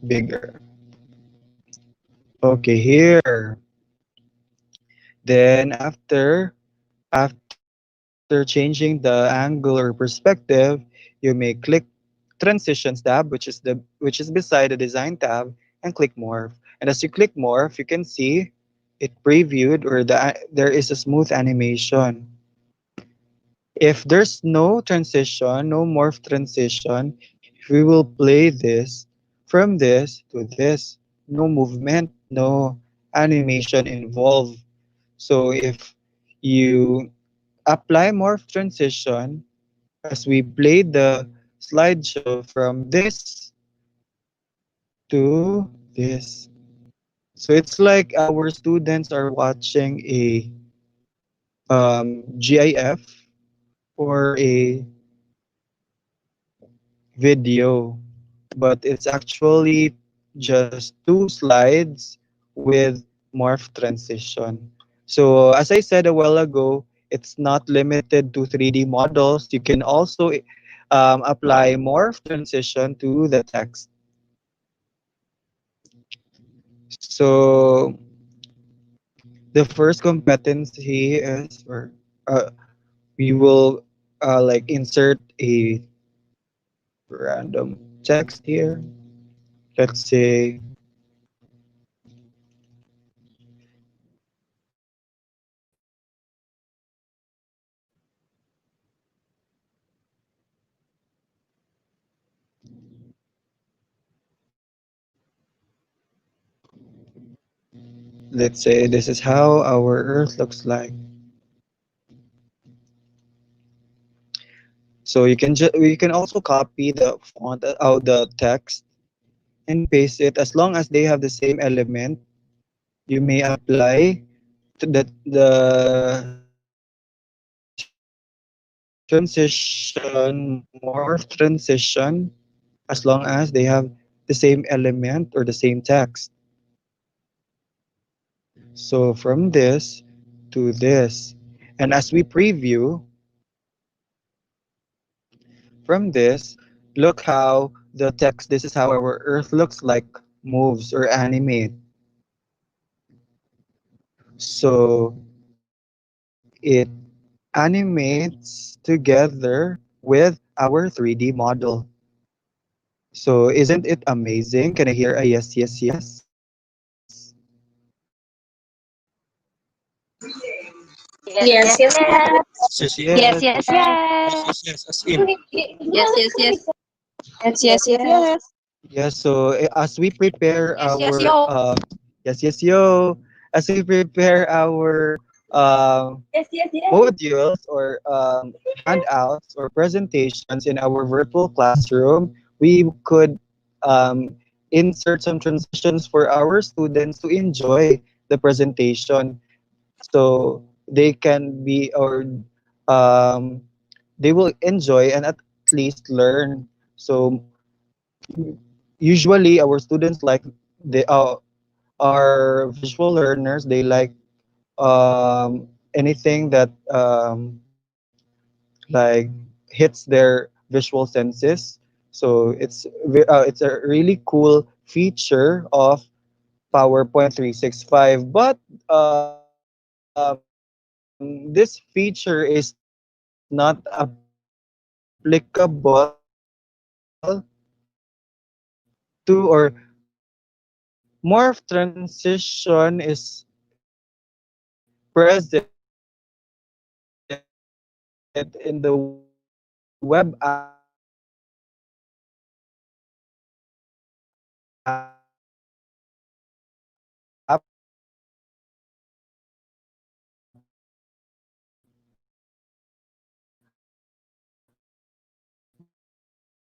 Speaker 1: bigger. Okay, here. Then after changing the angle or perspective, you may click transitions tab, which is beside the design tab, and click morph. And as you click morph, you can see it previewed, or there is a smooth animation. If there's no transition, no morph transition, if we will play this from this to this, no movement, no animation involved. So if you apply morph transition, as we played the slideshow from this to this. So it's like our students are watching a GIF or a video, but it's actually just two slides with morph transition. So as I said a while ago, it's not limited to 3D models. You can also apply morph transition to the text. So the first competency is, or we will like insert a random text here. Let's say let's say this is how our Earth looks like. So you can also copy the font out the text and paste it as long as they have the same element. You may apply the transition morph transition as long as they have the same element or the same text. So from this to this, and as we preview from this, look how the text, this is how our Earth looks like, moves or animate. So it animates together with our 3D model. So isn't it amazing? Can I hear a yes, yes, yes?
Speaker 3: Yes, yes, yes.
Speaker 5: Yes, yes,
Speaker 3: Yes,
Speaker 5: yes.
Speaker 3: yes,
Speaker 5: Yes,
Speaker 3: yes.
Speaker 5: yes, yes. As in.
Speaker 2: Yes, yes, yes.
Speaker 3: Yes, yes, yes.
Speaker 1: Yes, so as we prepare
Speaker 3: Yes, yes,
Speaker 1: our
Speaker 3: yo.
Speaker 1: yes, yes, yo, as we prepare our
Speaker 2: Yes, yes, yes.
Speaker 1: modules or handouts or presentations in our virtual classroom, we could um, insert some transitions for our students to enjoy the presentation, so they can be or um, they will enjoy and at least learn. So usually our students like they are visual learners. They like anything that like hits their visual senses. So it's a really cool feature of PowerPoint 365. But this feature is not applicable to or morph transition is present in the web app,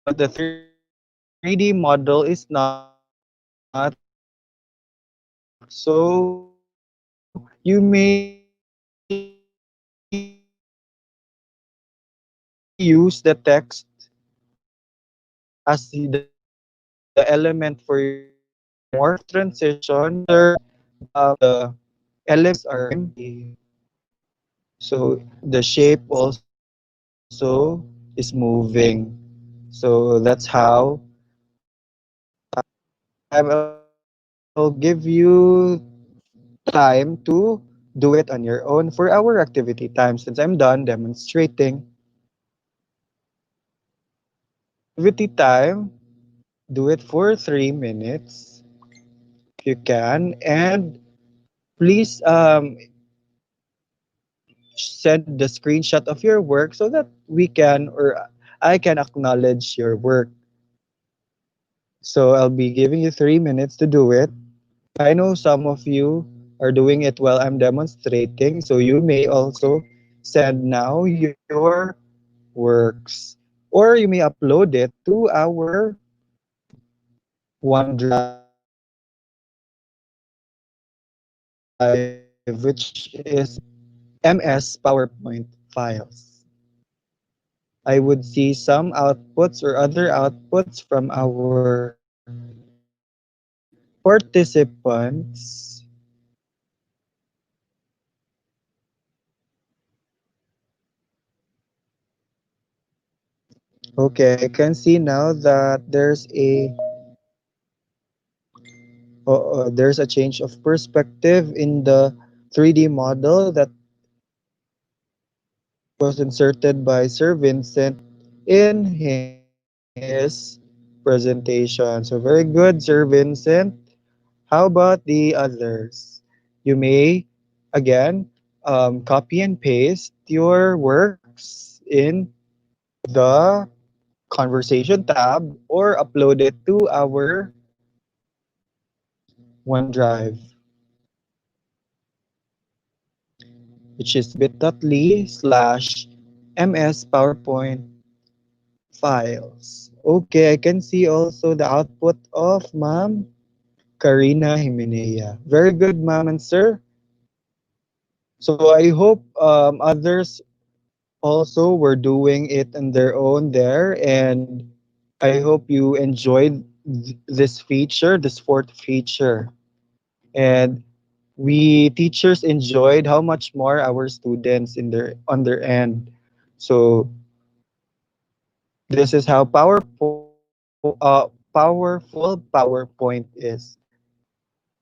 Speaker 1: but the 3D model is not. So you may use the text as the element for your morph transition. The elements are empty, so the shape also is moving. So that's how I'll give you time to do it on your own for our activity time since I'm done demonstrating. Activity time, do it for 3 minutes if you can, and please send the screenshot of your work so that we can or I can acknowledge your work. So I'll be giving you 3 minutes to do it. I know some of you are doing it while I'm demonstrating, so you may also send now your works, or you may upload it to our OneDrive, which is MS PowerPoint files. I would see some outputs or other outputs from our participants. Okay, I can see now that there's a change of perspective in the 3D model that was inserted by Sir Vincent in his presentation. So very good, Sir Vincent. How about the others? You may again copy and paste your works in the conversation tab or upload it to our OneDrive, which is bit.ly/ms PowerPoint files. Okay, I can see also the output of Ma'am Karina Jimenea. Very good, Ma'am and Sir. So I hope others also were doing it on their own there, and I hope you enjoyed this feature, this fourth feature. And we teachers enjoyed how much more our students in their on their end. So this is how powerful PowerPoint is.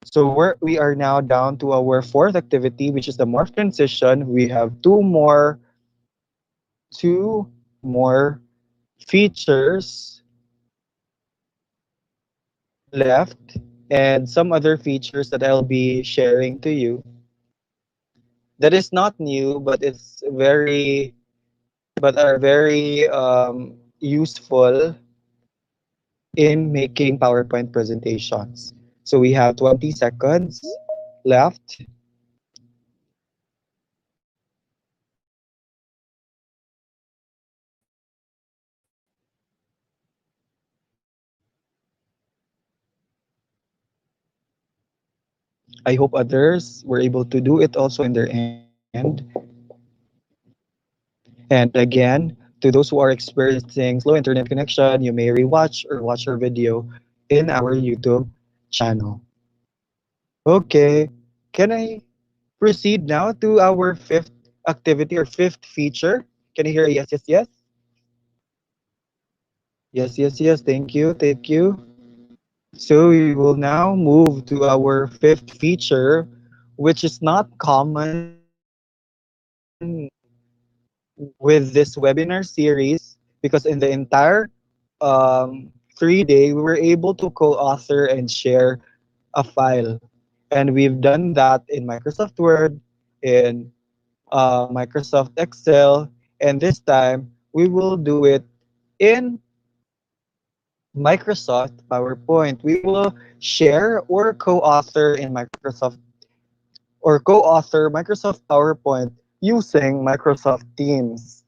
Speaker 1: So we are now down to our fourth activity, which is the morph transition. We have two more features left, and some other features that I'll be sharing to you. That is not new, but it's very, but are very useful in making PowerPoint presentations. So we have 20 seconds left. I hope others were able to do it also in their end. And again, to those who are experiencing slow internet connection, you may rewatch or watch our video in our YouTube channel. Okay, can I proceed now to our fifth activity or fifth feature? Can you hear a yes, yes, yes? Yes, yes, yes. Thank you, thank you. So we will now move to our fifth feature, which is not common with this webinar series because in the entire 3 day we were able to co-author and share a file, and we've done that in Microsoft Word, in Microsoft Excel, and this time we will do it in Microsoft PowerPoint. We will share or co-author in Microsoft or co-author Microsoft PowerPoint using Microsoft Teams.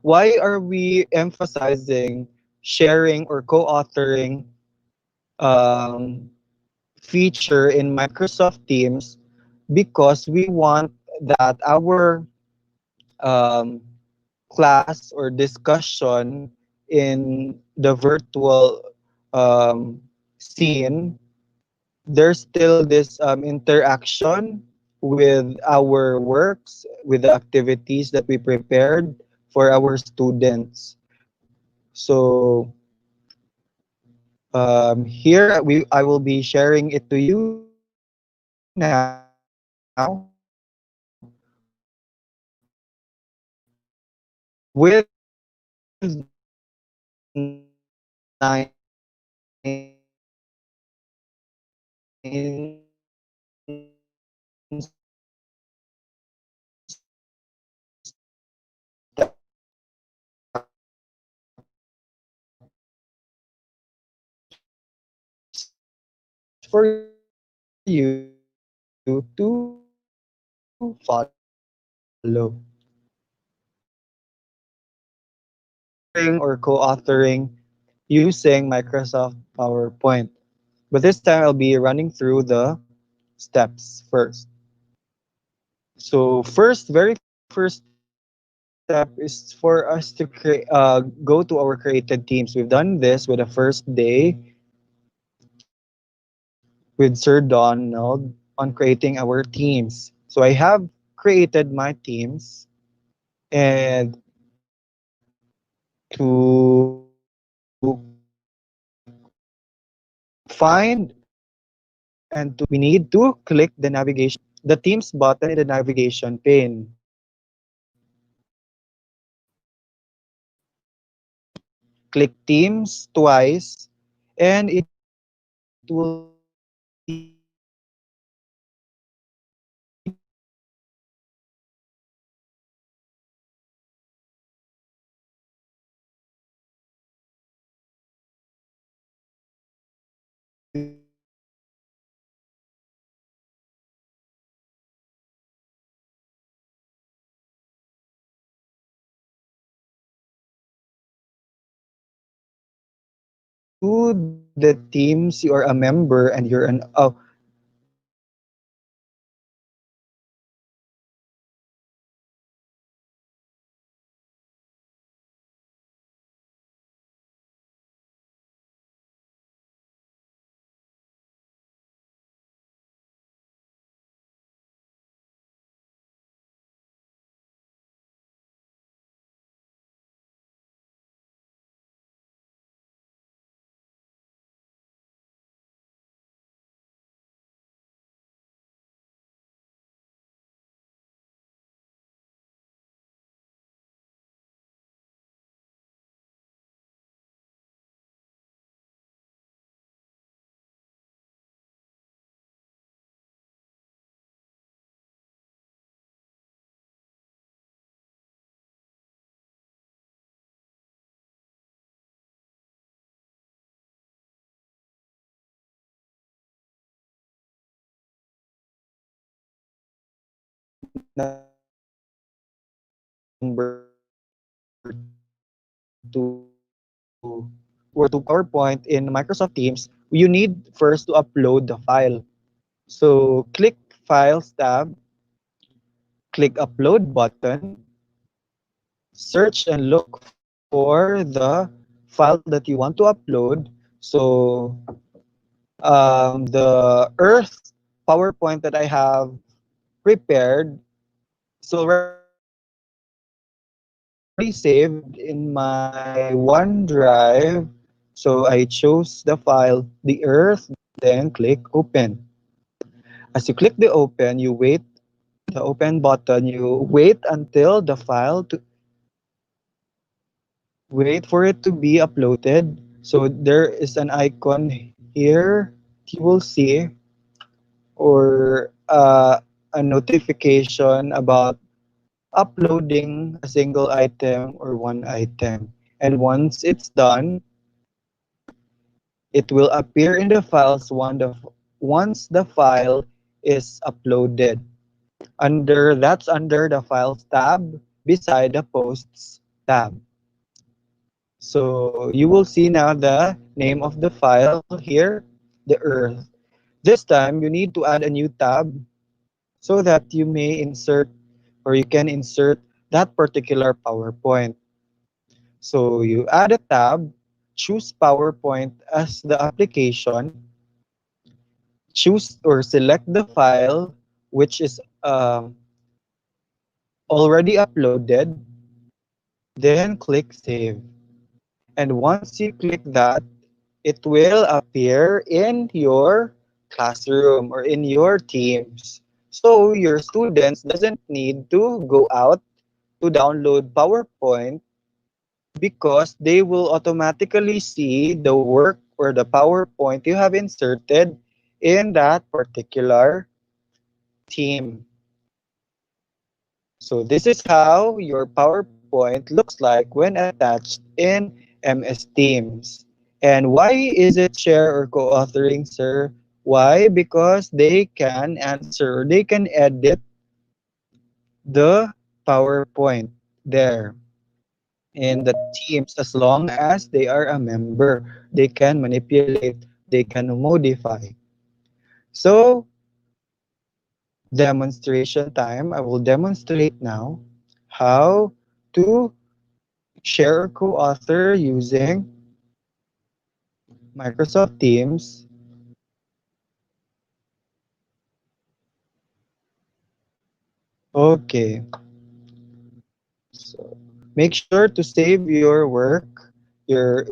Speaker 1: Why are we emphasizing sharing or co-authoring um, feature in Microsoft Teams? Because we want that our um, class or discussion in the virtual scene, there's still this interaction with our works, with the activities that we prepared for our students. So here I will be sharing it to you now or co-authoring using Microsoft PowerPoint. But this time I'll be running through the steps first. So first, very first step is for us to go to our created teams. We've done this with the first day with Sir Donald on creating our teams. So I have created my teams, and to find and to we need to click the teams button in the navigation pane. Click teams twice, and it will take you to the teams you are a member and you're an number to or to PowerPoint in Microsoft Teams, you need first to upload the file. So click Files tab, click Upload button, search and look for the file that you want to upload. So the Earth PowerPoint that I have prepared is already saved in my OneDrive. So I chose the file, the Earth, then click Open. As you click the Open, you the Open button. You wait until the file to wait for it to be uploaded. So there is an icon here you will see, or a notification about uploading a single item or one item. And once it's done, it will appear in the files once the file is uploaded. That's under the Files tab beside the Posts tab. So you will see now the name of the file here, the Earth. This time you need to add a new tab so that you may insert or you can insert that particular PowerPoint. So you add a tab, choose PowerPoint as the application, choose or select the file which is already uploaded, then click Save. And once you click that, it will appear in your classroom or in your teams. So your students doesn't need to go out to download PowerPoint because they will automatically see the work or the PowerPoint you have inserted in that particular team. So this is how your PowerPoint looks like when attached in MS Teams. And why is it share or co-authoring, sir? Why? Because they can answer, they can edit the PowerPoint there in the Teams as long as they are a member. They can manipulate, they can modify. So demonstration time. I will demonstrate now how to share or co-author using Microsoft Teams. Okay, so make sure to save your work, your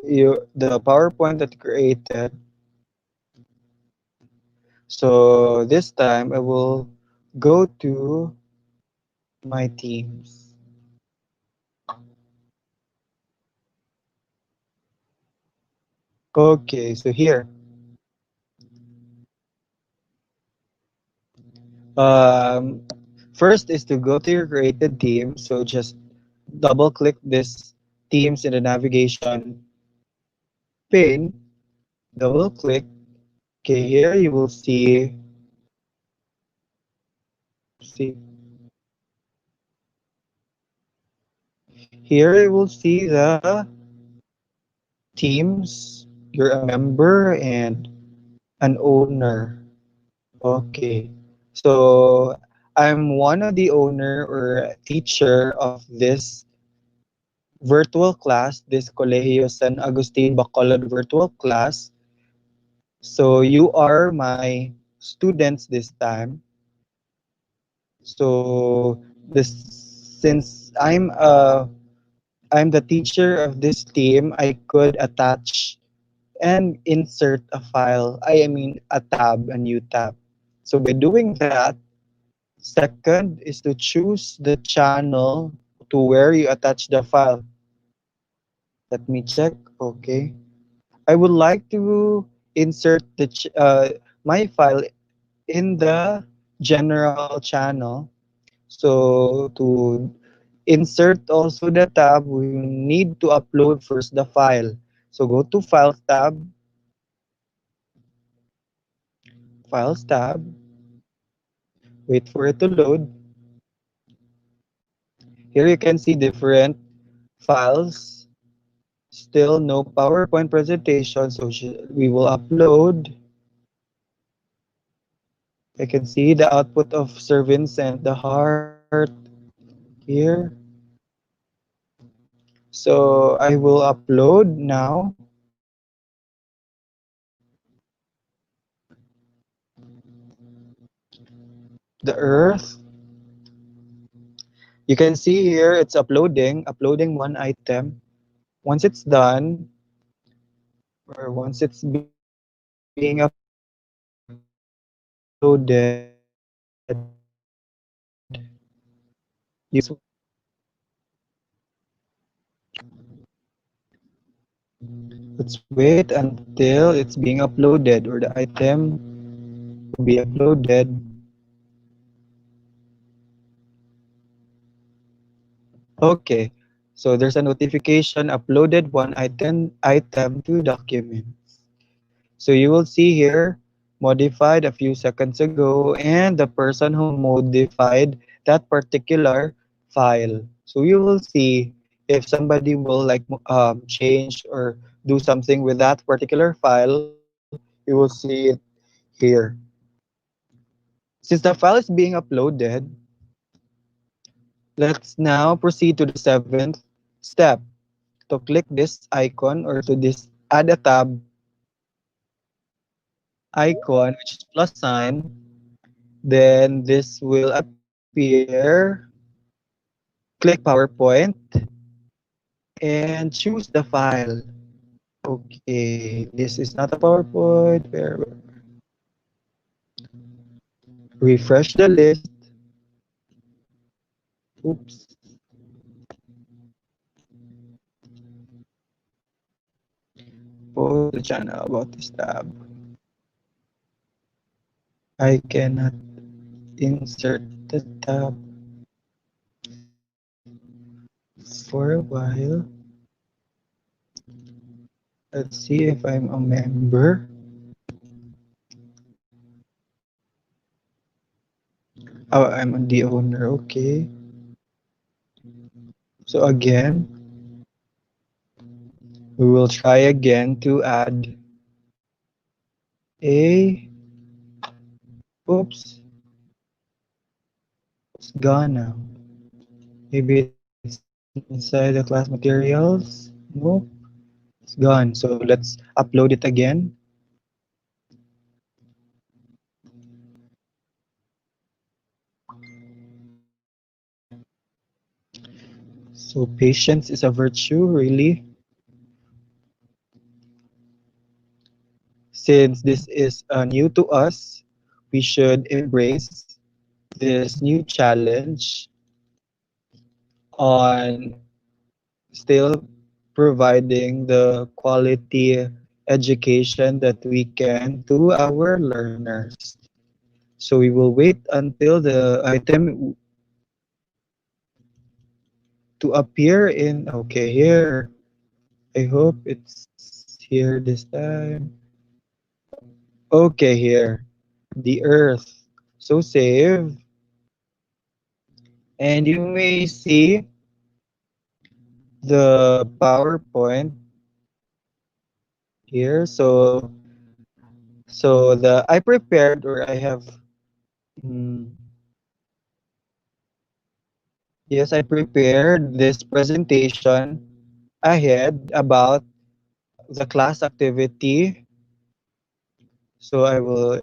Speaker 1: the PowerPoint that you created. So this time I will go to my Teams. Okay, so here. Um, First is to go to your created team. So just double click this Teams in the navigation pane. Double click. Okay, here you will see here you will see the teams. You're a member and an owner. Okay. So I'm one of the owner or teacher of this virtual class, this Colegio San Agustin Bacolod virtual class. So you are my students this time. So this since I'm the teacher of this team, I could attach and insert a file. I mean a tab, a new tab. So by doing that, second is to choose the channel to where you attach the file. Let me check. Okay. I would like to insert my file in the general channel. So to insert also the tab, we need to upload first the file. So go to Files tab, wait for it to load. Here you can see different files. Still no PowerPoint presentation, so we will upload. I can see the output of Sir Vincent, the heart here. So I will upload now the Earth. You can see here it's uploading one item. Once it's done, or once it's being uploaded, you let's wait until it's being uploaded or the item will be uploaded. Okay, so there's a notification uploaded one item to documents. So you will see here modified a few seconds ago and the person who modified that particular file. So you will see if somebody will like change or do something with that particular file, you will see it here. Since the file is being uploaded, let's now proceed to the seventh step. To click this icon or to this add a tab icon, which is plus sign, then this will appear. Click PowerPoint and choose the file. Okay, this is not a PowerPoint. Refresh the list. Oops. Post the channel about this tab. I cannot insert the tab for a while. Let's see if I'm a member. Oh, I'm the owner. Okay. So again, we will try again to add a. Oops, it's gone now. Maybe it's inside the class materials. Nope, it's gone. So let's upload it again. So patience is a virtue, really. Since this is new to us, we should embrace this new challenge on still providing the quality education that we can to our learners. So we will wait until the item to appear in, okay, here. I hope it's here this time. Okay, here. The Earth. So save. And you may see the PowerPoint here. So the I prepared or I have mm, yes, I prepared this presentation ahead about the class activity. So I will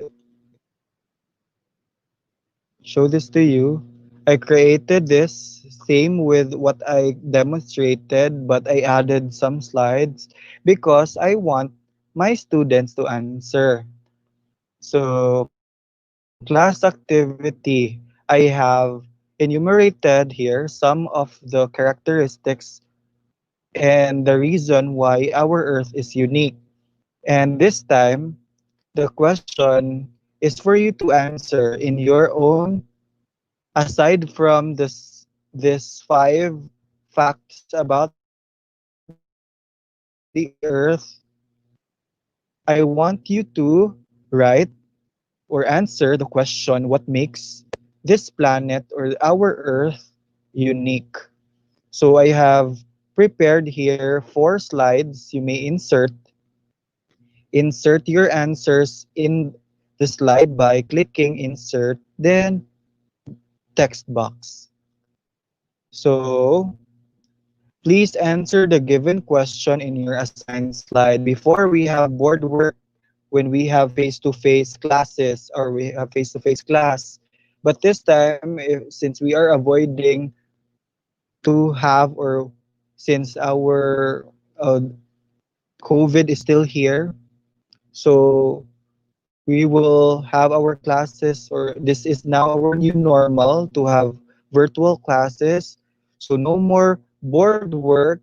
Speaker 1: show this to you. I created this same with what I demonstrated, but I added some slides because I want my students to answer. So class activity, I have enumerated here some of the characteristics and the reason why our Earth is unique. And this time, the question is for you to answer in your own, aside from this five facts about the Earth. I want you to write or answer the question what makes this planet or our Earth unique. So I have prepared here 4 slides. You may insert your answers in the slide by clicking insert, then text box. So please answer the given question in your assigned slide. Before we have board work when we have face-to-face classes or we have face-to-face class. But this time, since we are avoiding to have or since our COVID is still here, so we will have our classes, or this is now our new normal to have virtual classes. So no more board work,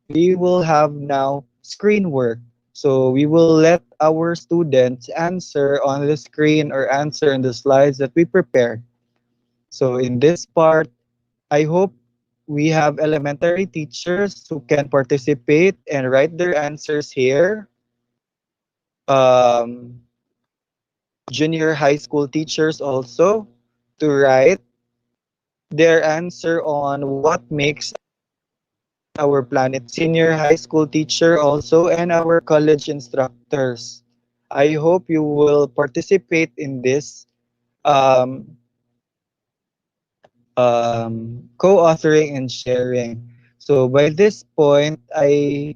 Speaker 1: we will have now screen work. So we will let our students answer on the screen or answer in the slides that we prepared. So in this part, I hope we have elementary teachers who can participate and write their answers here. Um, Junior high school teachers also to write their answer on what makes our planet. Senior high school teacher also and our college instructors. I hope you will participate in this um, co-authoring and sharing. So by this point, I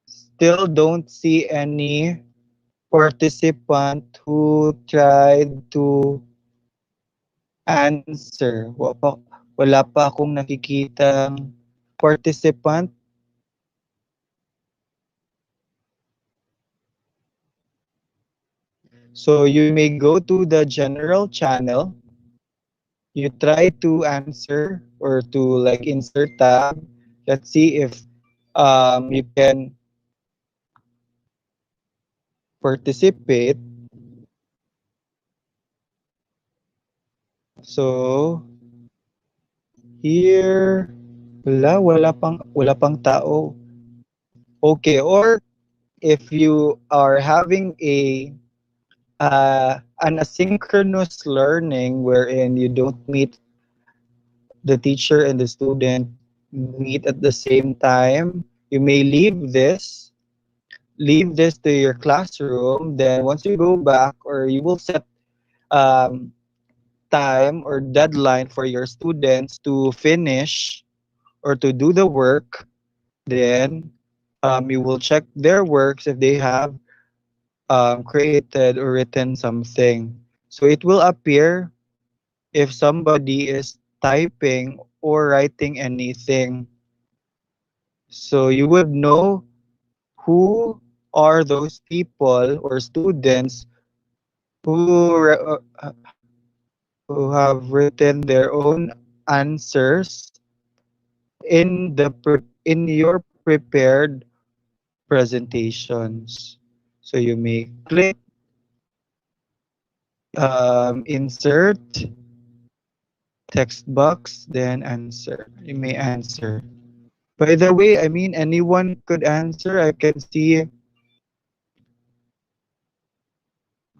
Speaker 1: still don't see any participant who tried to answer. Wala pa akong nakikitang participant. So you may go to the general channel. You try to answer or to like insert tab. Let's see if you can participate. So here, wala pang tao. Okay, or if you are having an asynchronous learning wherein you don't meet the teacher and the student meet at the same time, you may leave this to your classroom. Then once you go back, or you will set um, time or deadline for your students to finish or to do the work. Then you will check their works if they have created or written something. So it will appear if somebody is typing or writing anything. So you would know who are those people or students who who have written their own answers in your prepared presentations. So you may click insert text box, then answer. You may answer. By the way, I mean anyone could answer. I can see.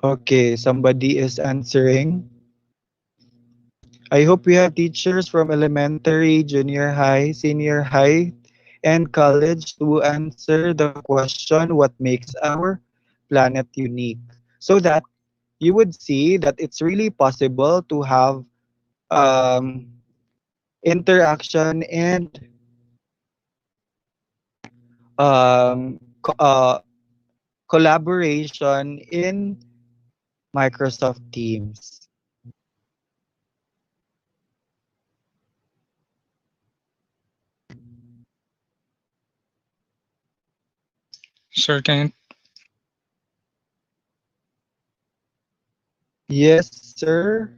Speaker 1: Okay, somebody is answering. I hope we have teachers from elementary, junior high, senior high, and college to answer the question, what makes our planet unique? So that you would see that it's really possible to have um, interaction and co- collaboration in Microsoft Teams.
Speaker 5: Sir, can
Speaker 1: Yes, sir.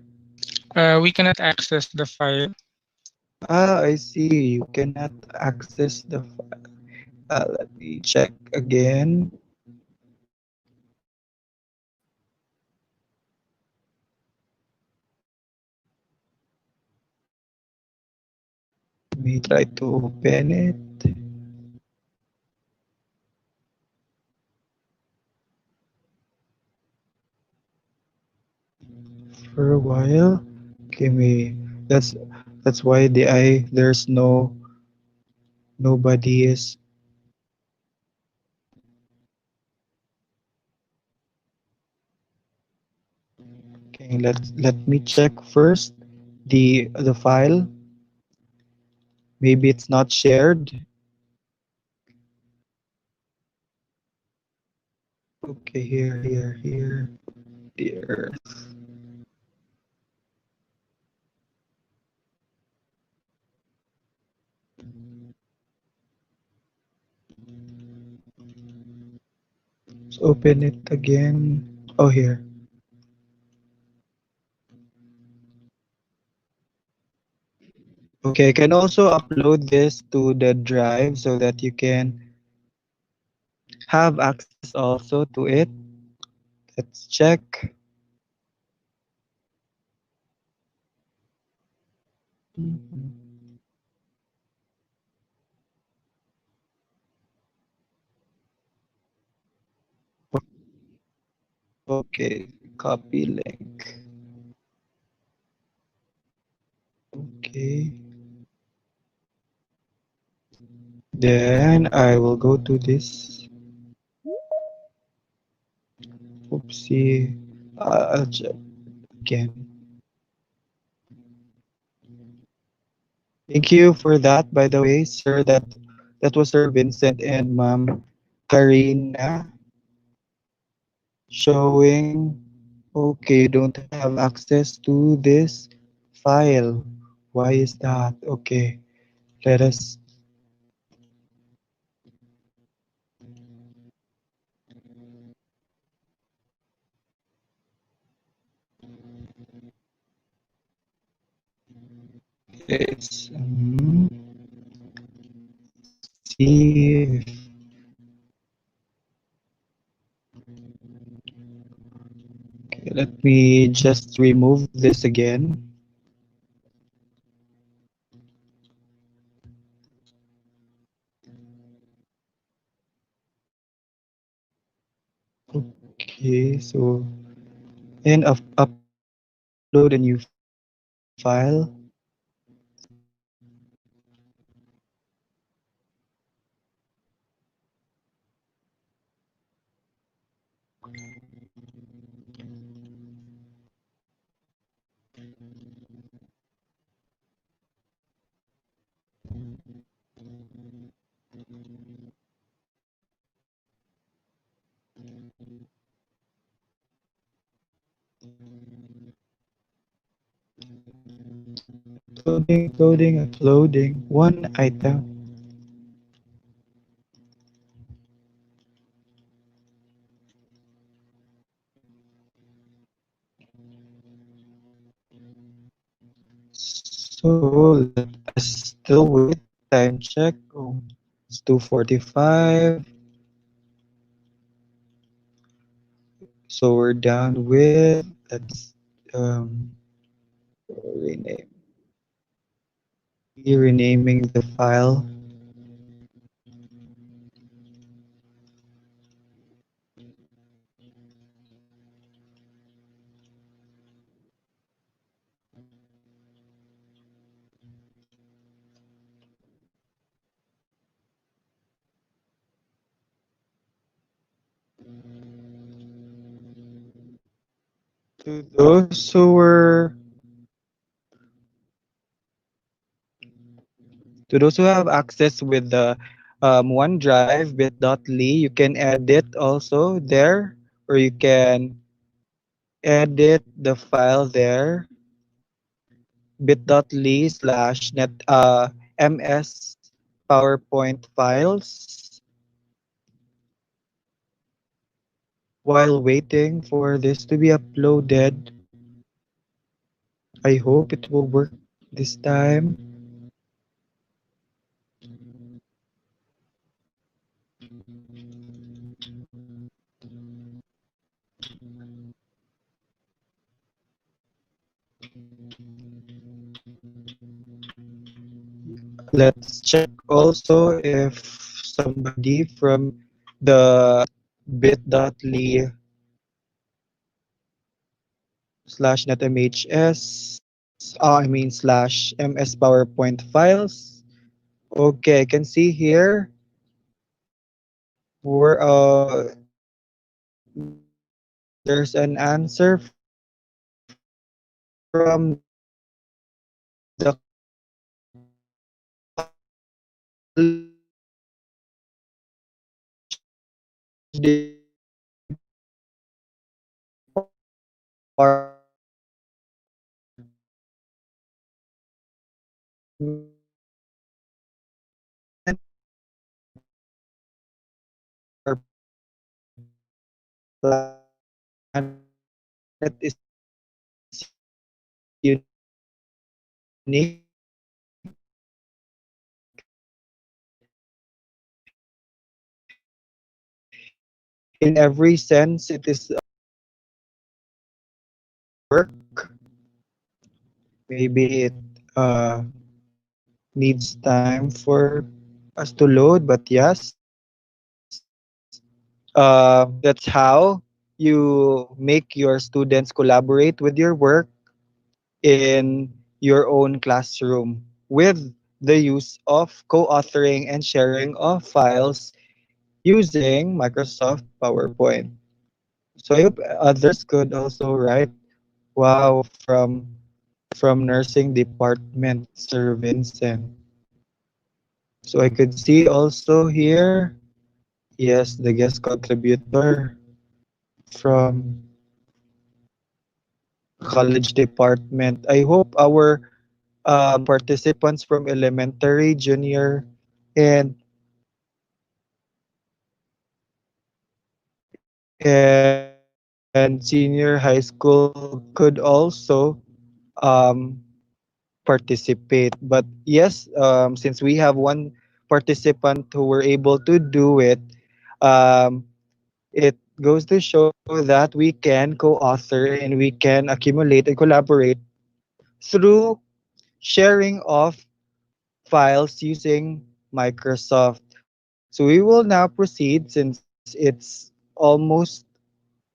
Speaker 5: we cannot access the file.
Speaker 1: Ah, I see. You cannot access the file. Let me check again. Let me try to open it for a while. Okay, me. That's why there's no nobody is. Okay, let me check first the file. Maybe it's not shared. Okay, here. There. Let's open it again. Oh, here. Okay, I can also upload this to the drive so that you can have access also to it. Let's check. Okay, copy link. Okay, then I will go to this. Oopsie. I'll check again. Thank you for that, by the way, sir. That was Sir Vincent and Ma'am Karina showing. Okay, you don't have access to this file. Why is that? Okay, let us. It's see. Okay, let me just remove this again. Okay, so and upload a new file. Uploading one item. So let us still wait. Time check. Oh, it's 2:45. So we're down with let's rename. Renaming the file. To those who were to those who have access with the OneDrive bit.ly, you can edit also there, or you can edit the file there bit.ly slash net ms PowerPoint files while waiting for this to be uploaded. I hope it will work this time. Let's check also if somebody from the bit.ly slash netmhs, I mean slash ms PowerPoint files Okay, I can see here where there's an answer from the in every sense. It is work. Maybe it needs time for us to load, but yes, that's how you make your students collaborate with your work in your own classroom with the use of co-authoring and sharing of files using Microsoft PowerPoint. So I hope others could also write. Wow, from nursing department, Sir Vincent. So I could see also here, yes, the guest contributor from college department. I hope our participants from elementary, junior, and and senior high school could also um, participate. But yes, since we have one participant who were able to do it, um, it goes to show that we can co-author and we can accumulate and collaborate through sharing of files using Microsoft. So we will now proceed since it's almost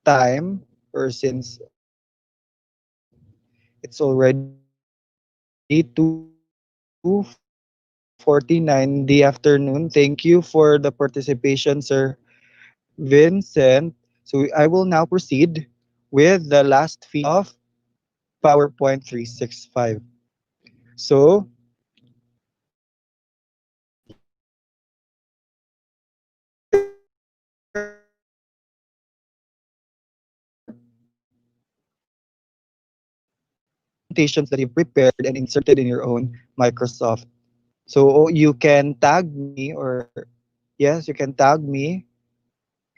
Speaker 1: time, or since it's already 2:49 in the afternoon. Thank you for the participation, Sir Vincent. So I will now proceed with the last feature of PowerPoint 365. So here are the presentations that you've prepared and inserted in your own Microsoft. So you can tag me, or yes, you can tag me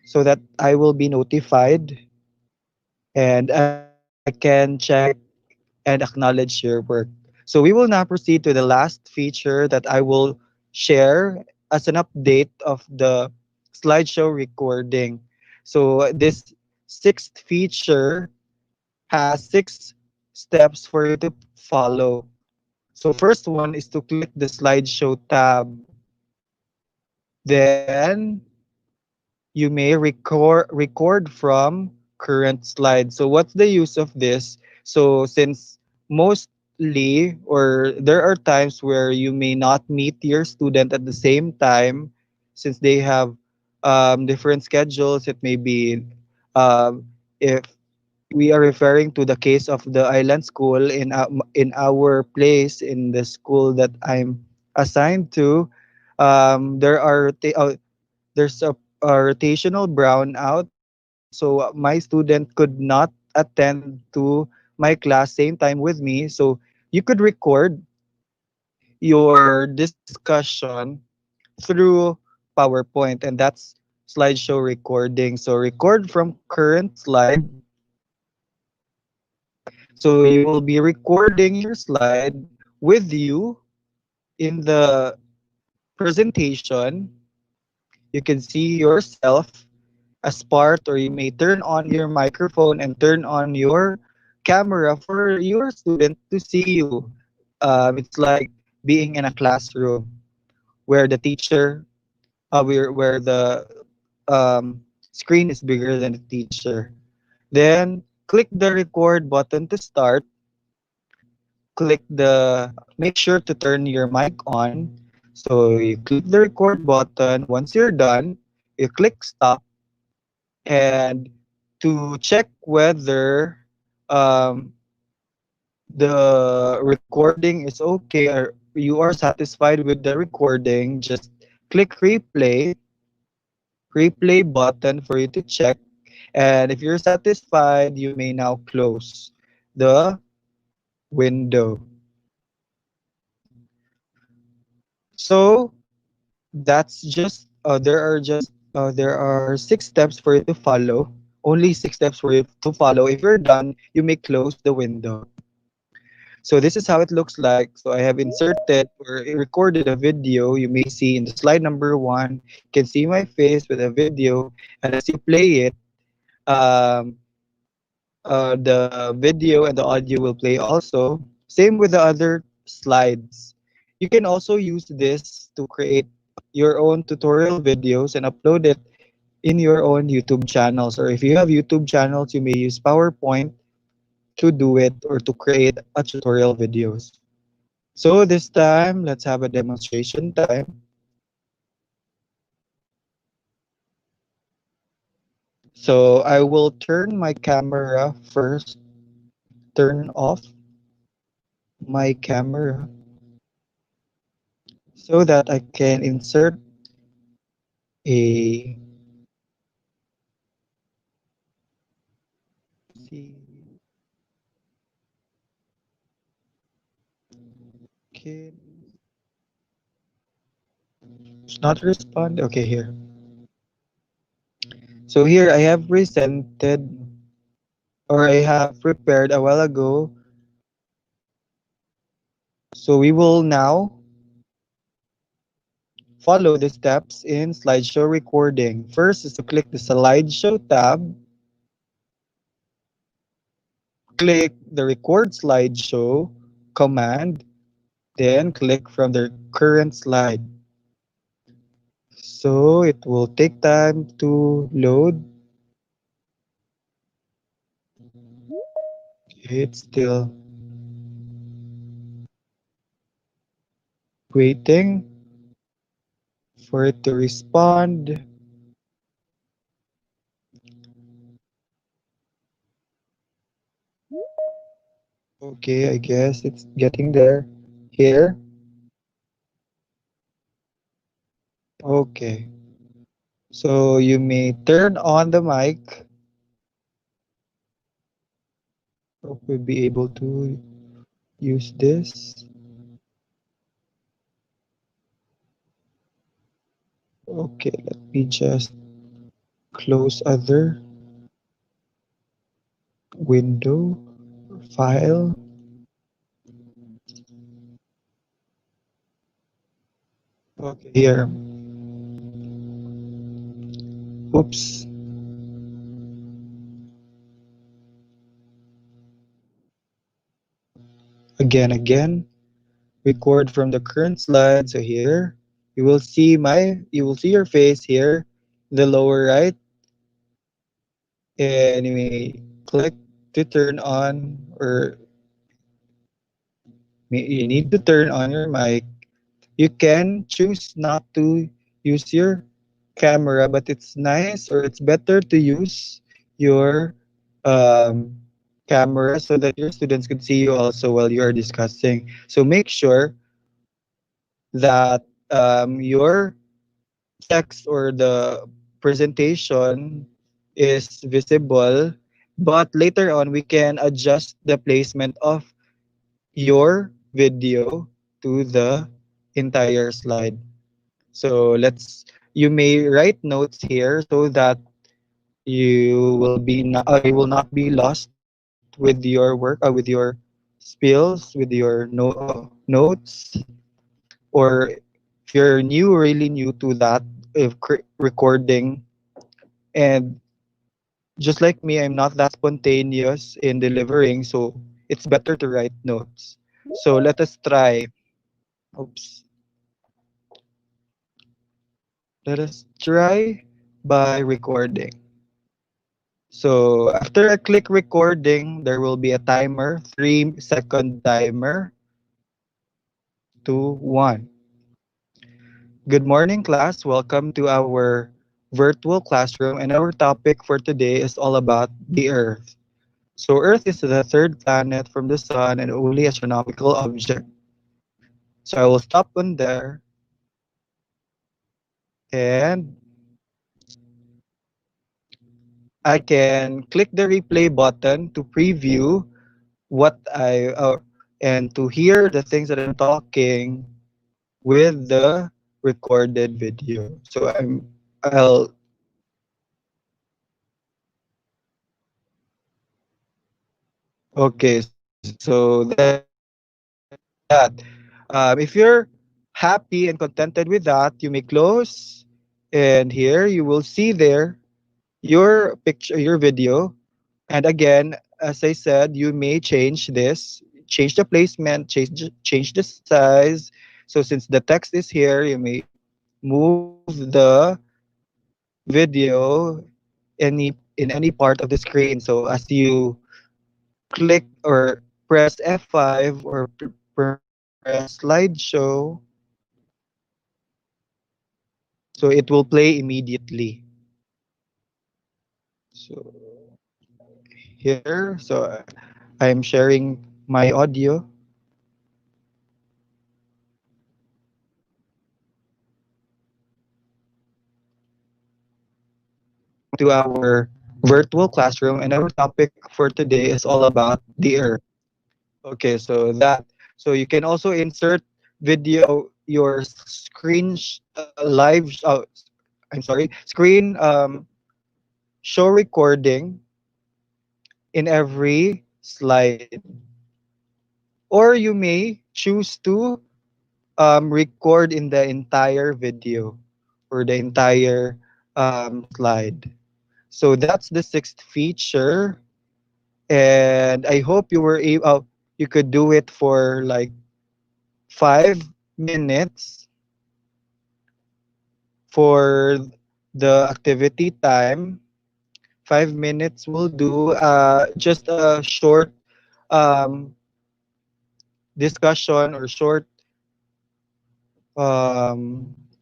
Speaker 1: so that I will be notified and I can check and acknowledge your work. So we will now proceed to the last feature that I will share as an update of the slideshow recording. So this sixth feature has 6 steps for you to follow. So first one is to click the slideshow tab. Then you may record from current slide. So what's the use of this? So since mostly, or there are times where you may not meet your student at the same time, since they have different schedules. It may be if we are referring to the case of the island school in our place in the school that I'm assigned to. There's a rotational brownout, so my student could not attend to my class same time with me. So you could record your discussion through PowerPoint, and that's slideshow recording. So record from current slide. So you will be recording your slide with you in the presentation. You can see yourself as part, or you may turn on your microphone and turn on your camera for your student to see you. It's like being in a classroom where the teacher, where the screen is bigger than the teacher. Then click the record button to start. Click the make sure to turn your mic on So you click the record button. Once you're done, you click stop, and to check whether um, the recording is okay or you are satisfied with the recording, just click replay button for you to check. And if you're satisfied, you may now close the window. So that's just there are 6 steps for you to follow. Only 6 steps for you to follow. If you're done, you may close the window. So this is how it looks like. So I have inserted or recorded a video. You may see in the slide number one, you can see my face with a video, and as you play it, um, the video and the audio will play also. Same with the other slides. You can also use this to create your own tutorial videos and upload it in your own YouTube channels. Or if you have YouTube channels, you may use PowerPoint to do it or to create a tutorial videos. So this time, let's have a demonstration time. So I will turn my camera first, turn off my camera so that I can insert a see, okay, it's not respond. Okay, here. So here I have presented or I have prepared a while ago. So we will now follow the steps in slideshow recording. First is to click the slideshow tab, click the record slideshow command, then click from the current slide. So it will take time to load. It's still waiting for it to respond. Okay, I guess it's getting there. Here. Okay. So you may turn on the mic. Hope we'll be able to use this. Okay, let me just close other window file. Okay, here. Oops. Again. Record from the current slide. So here, you will see your face here, in the lower right, and you may click to turn on, or you need to turn on your mic. You can choose not to use your camera, but it's nice or it's better to use your um, camera so that your students could see you also while you are discussing. So make sure that your text or the presentation is visible, but later on we can adjust the placement of your video to the entire slide. So you may write notes here so that you will not be lost with your work, with your spills, with your notes, or if you're really new to that recording, and just like me, I'm not that spontaneous in delivering, so it's better to write notes. So let us try. Oops. Let us try by recording. So after I click recording, there will be a timer, 3-second timer, 2, 1. Good morning, class. Welcome to our virtual classroom, and our topic for today is all about the Earth. So, Earth is the third planet from the Sun and only astronomical object. So, I will stop on there and I can click the replay button to preview what and to hear the things that I'm talking with the recorded video. So, I'll Okay, so that. If you're happy and contented with that, you may close. And here you will see there your picture, your video. And again, as I said, you may change this, change the placement, change the size. So since the text is here, you may move the video in any part of the screen. So as you click or press F5 or press slideshow, so it will play immediately. So here, I'm sharing my audio to our virtual classroom, and our topic for today is all about the Earth. Okay, so you can also insert video your I'm sorry, screen show recording in every slide, or you may choose to record in the entire video or the entire slide. So that's the sixth feature, and I hope you could do it for like 5 minutes for the activity time. 5 minutes will do. Just a short um, discussion or short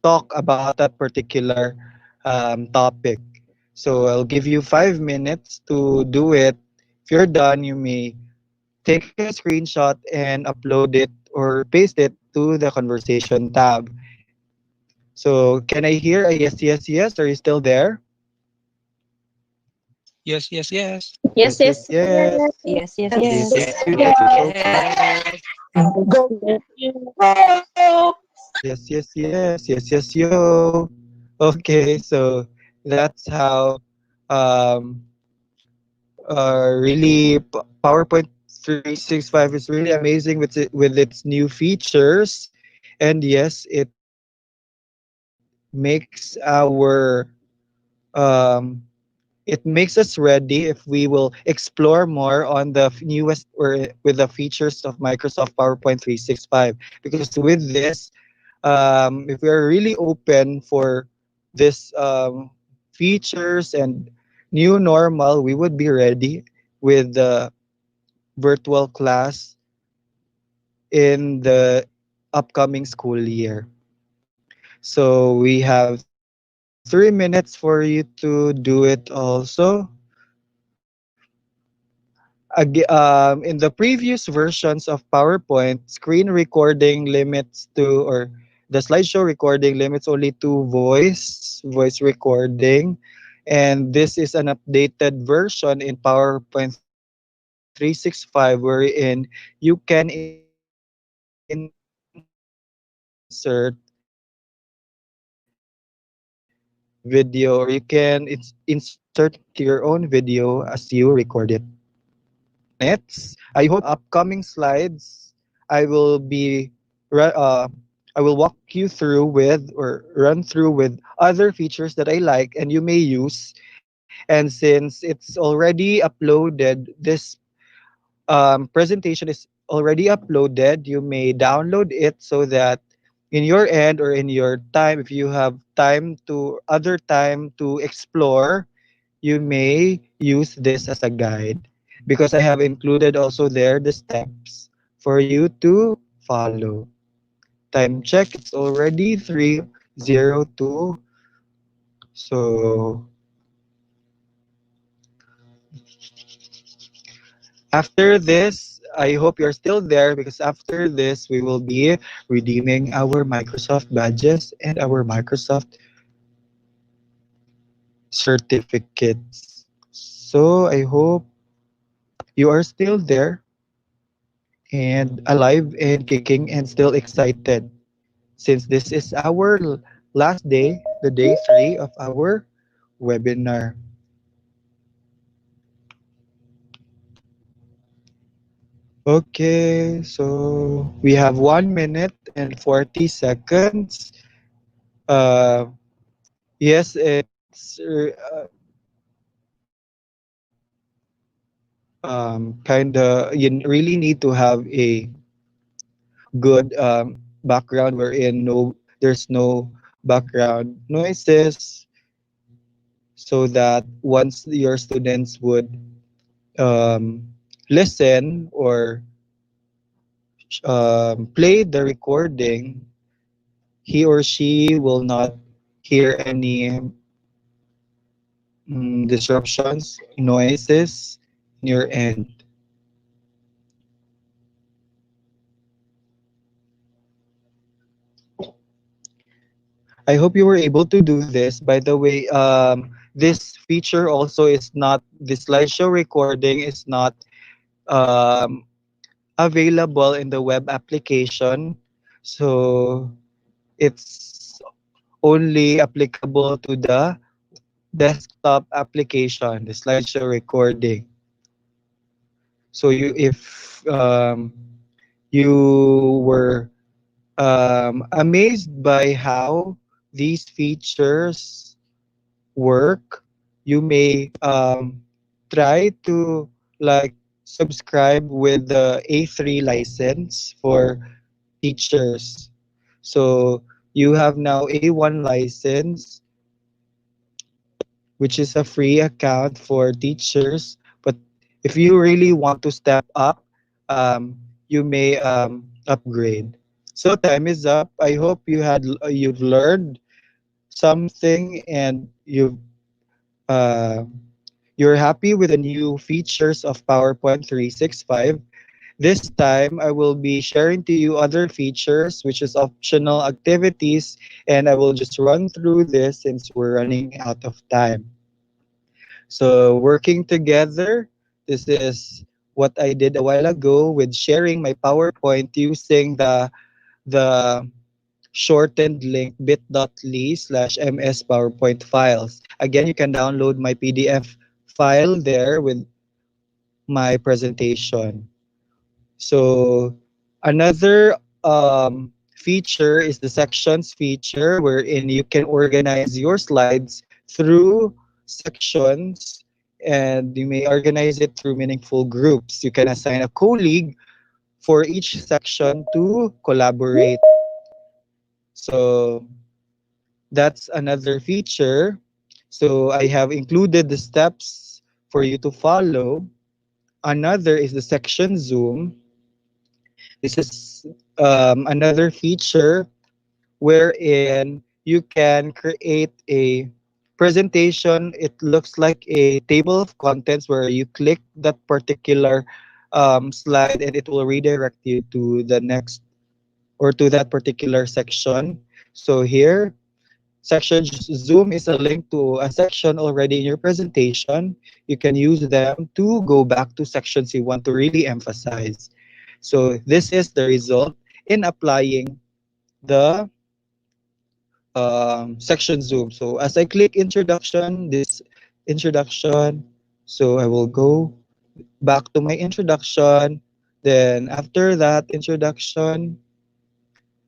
Speaker 1: talk about that particular topic. So I'll give you 5 minutes to do it. If you're done, you may take a screenshot and upload it or paste it to the conversation tab. So can I hear a yes, yes, yes? Are you still there?
Speaker 5: Yes, yes, yes.
Speaker 3: Yes,
Speaker 1: Yes, yes,
Speaker 3: yes,
Speaker 1: yes.
Speaker 3: yes.
Speaker 2: Yes, yes,
Speaker 1: Okay,
Speaker 2: yes.
Speaker 1: thank you. Thank you so much. Yes, yes, yes. Yes, yes, yo. Okay, so that's how um, really PowerPoint 365 is really amazing with its new features. And yes, it makes um, it makes us ready if we will explore more on the newest or with the features of Microsoft PowerPoint 365. Because with this, if we are really open for this features and new normal, we would be ready with the virtual class in the upcoming school year. So we have 3 minutes for you to do it also. In the previous versions of PowerPoint, screen recording limits to, or the slideshow recording limits only to voice recording. And this is an updated version in PowerPoint 365 wherein you can insert video, or you can insert your own video as you record it. So in the next upcoming slides, I will be I will walk you through with or run through with other features that I like and you may use. And since it's already uploaded, this presentation is already uploaded, you may download it so that in your end or in your time, if you have time to explore, you may use this as a guide, because I have included also there the steps for you to follow. Time check, it's already 3. 02. So after this, I hope you're still there because after this, we will be redeeming our Microsoft badges and our Microsoft certificates. So I hope you are still there and alive and kicking and still excited since this is our last day, the day three of our webinar. Okay, so we have 1 minute and 40 seconds. Uh, yes, it's kind of you really need to have a good background wherein there's no background noises so that once your students would um, listen or play the recording, he or she will not hear any disruptions, noises in your end. I hope you were able to do this. By the way, this feature also is not, the slideshow recording is not um, available in the web application. So it's only applicable to the desktop application, the slideshow recording. So if you were amazed by how these features work, you may try to like subscribe with the A3 license for teachers. So you have now A1 license, which is a free account for teachers. But if you really want to step up, you may upgrade. So time is up. I hope you've learned something and uh, you're happy with the new features of PowerPoint 365. This time, I will be sharing to you other features, which is optional activities, and I will just run through this since we're running out of time. So, working together, this is what I did a while ago with sharing my PowerPoint using the shortened link bit.ly/ms PowerPoint files. Again, you can download my PDF file there with my presentation. So another feature is the sections feature wherein you can organize your slides through sections and you may organize it through meaningful groups. You can assign a colleague for each section to collaborate. So that's another feature. So I have included the steps for you to follow. Another is the section zoom. This is another feature wherein you can create a presentation. It looks like a table of contents where you click that particular slide and it will redirect you to the next or to that particular section. So here, section zoom is a link to a section already in your presentation. You can use them to go back to sections you want to really emphasize. So this is the result in applying the section zoom. So as I click introduction, this introduction, so I will go back to my introduction. Then after that introduction,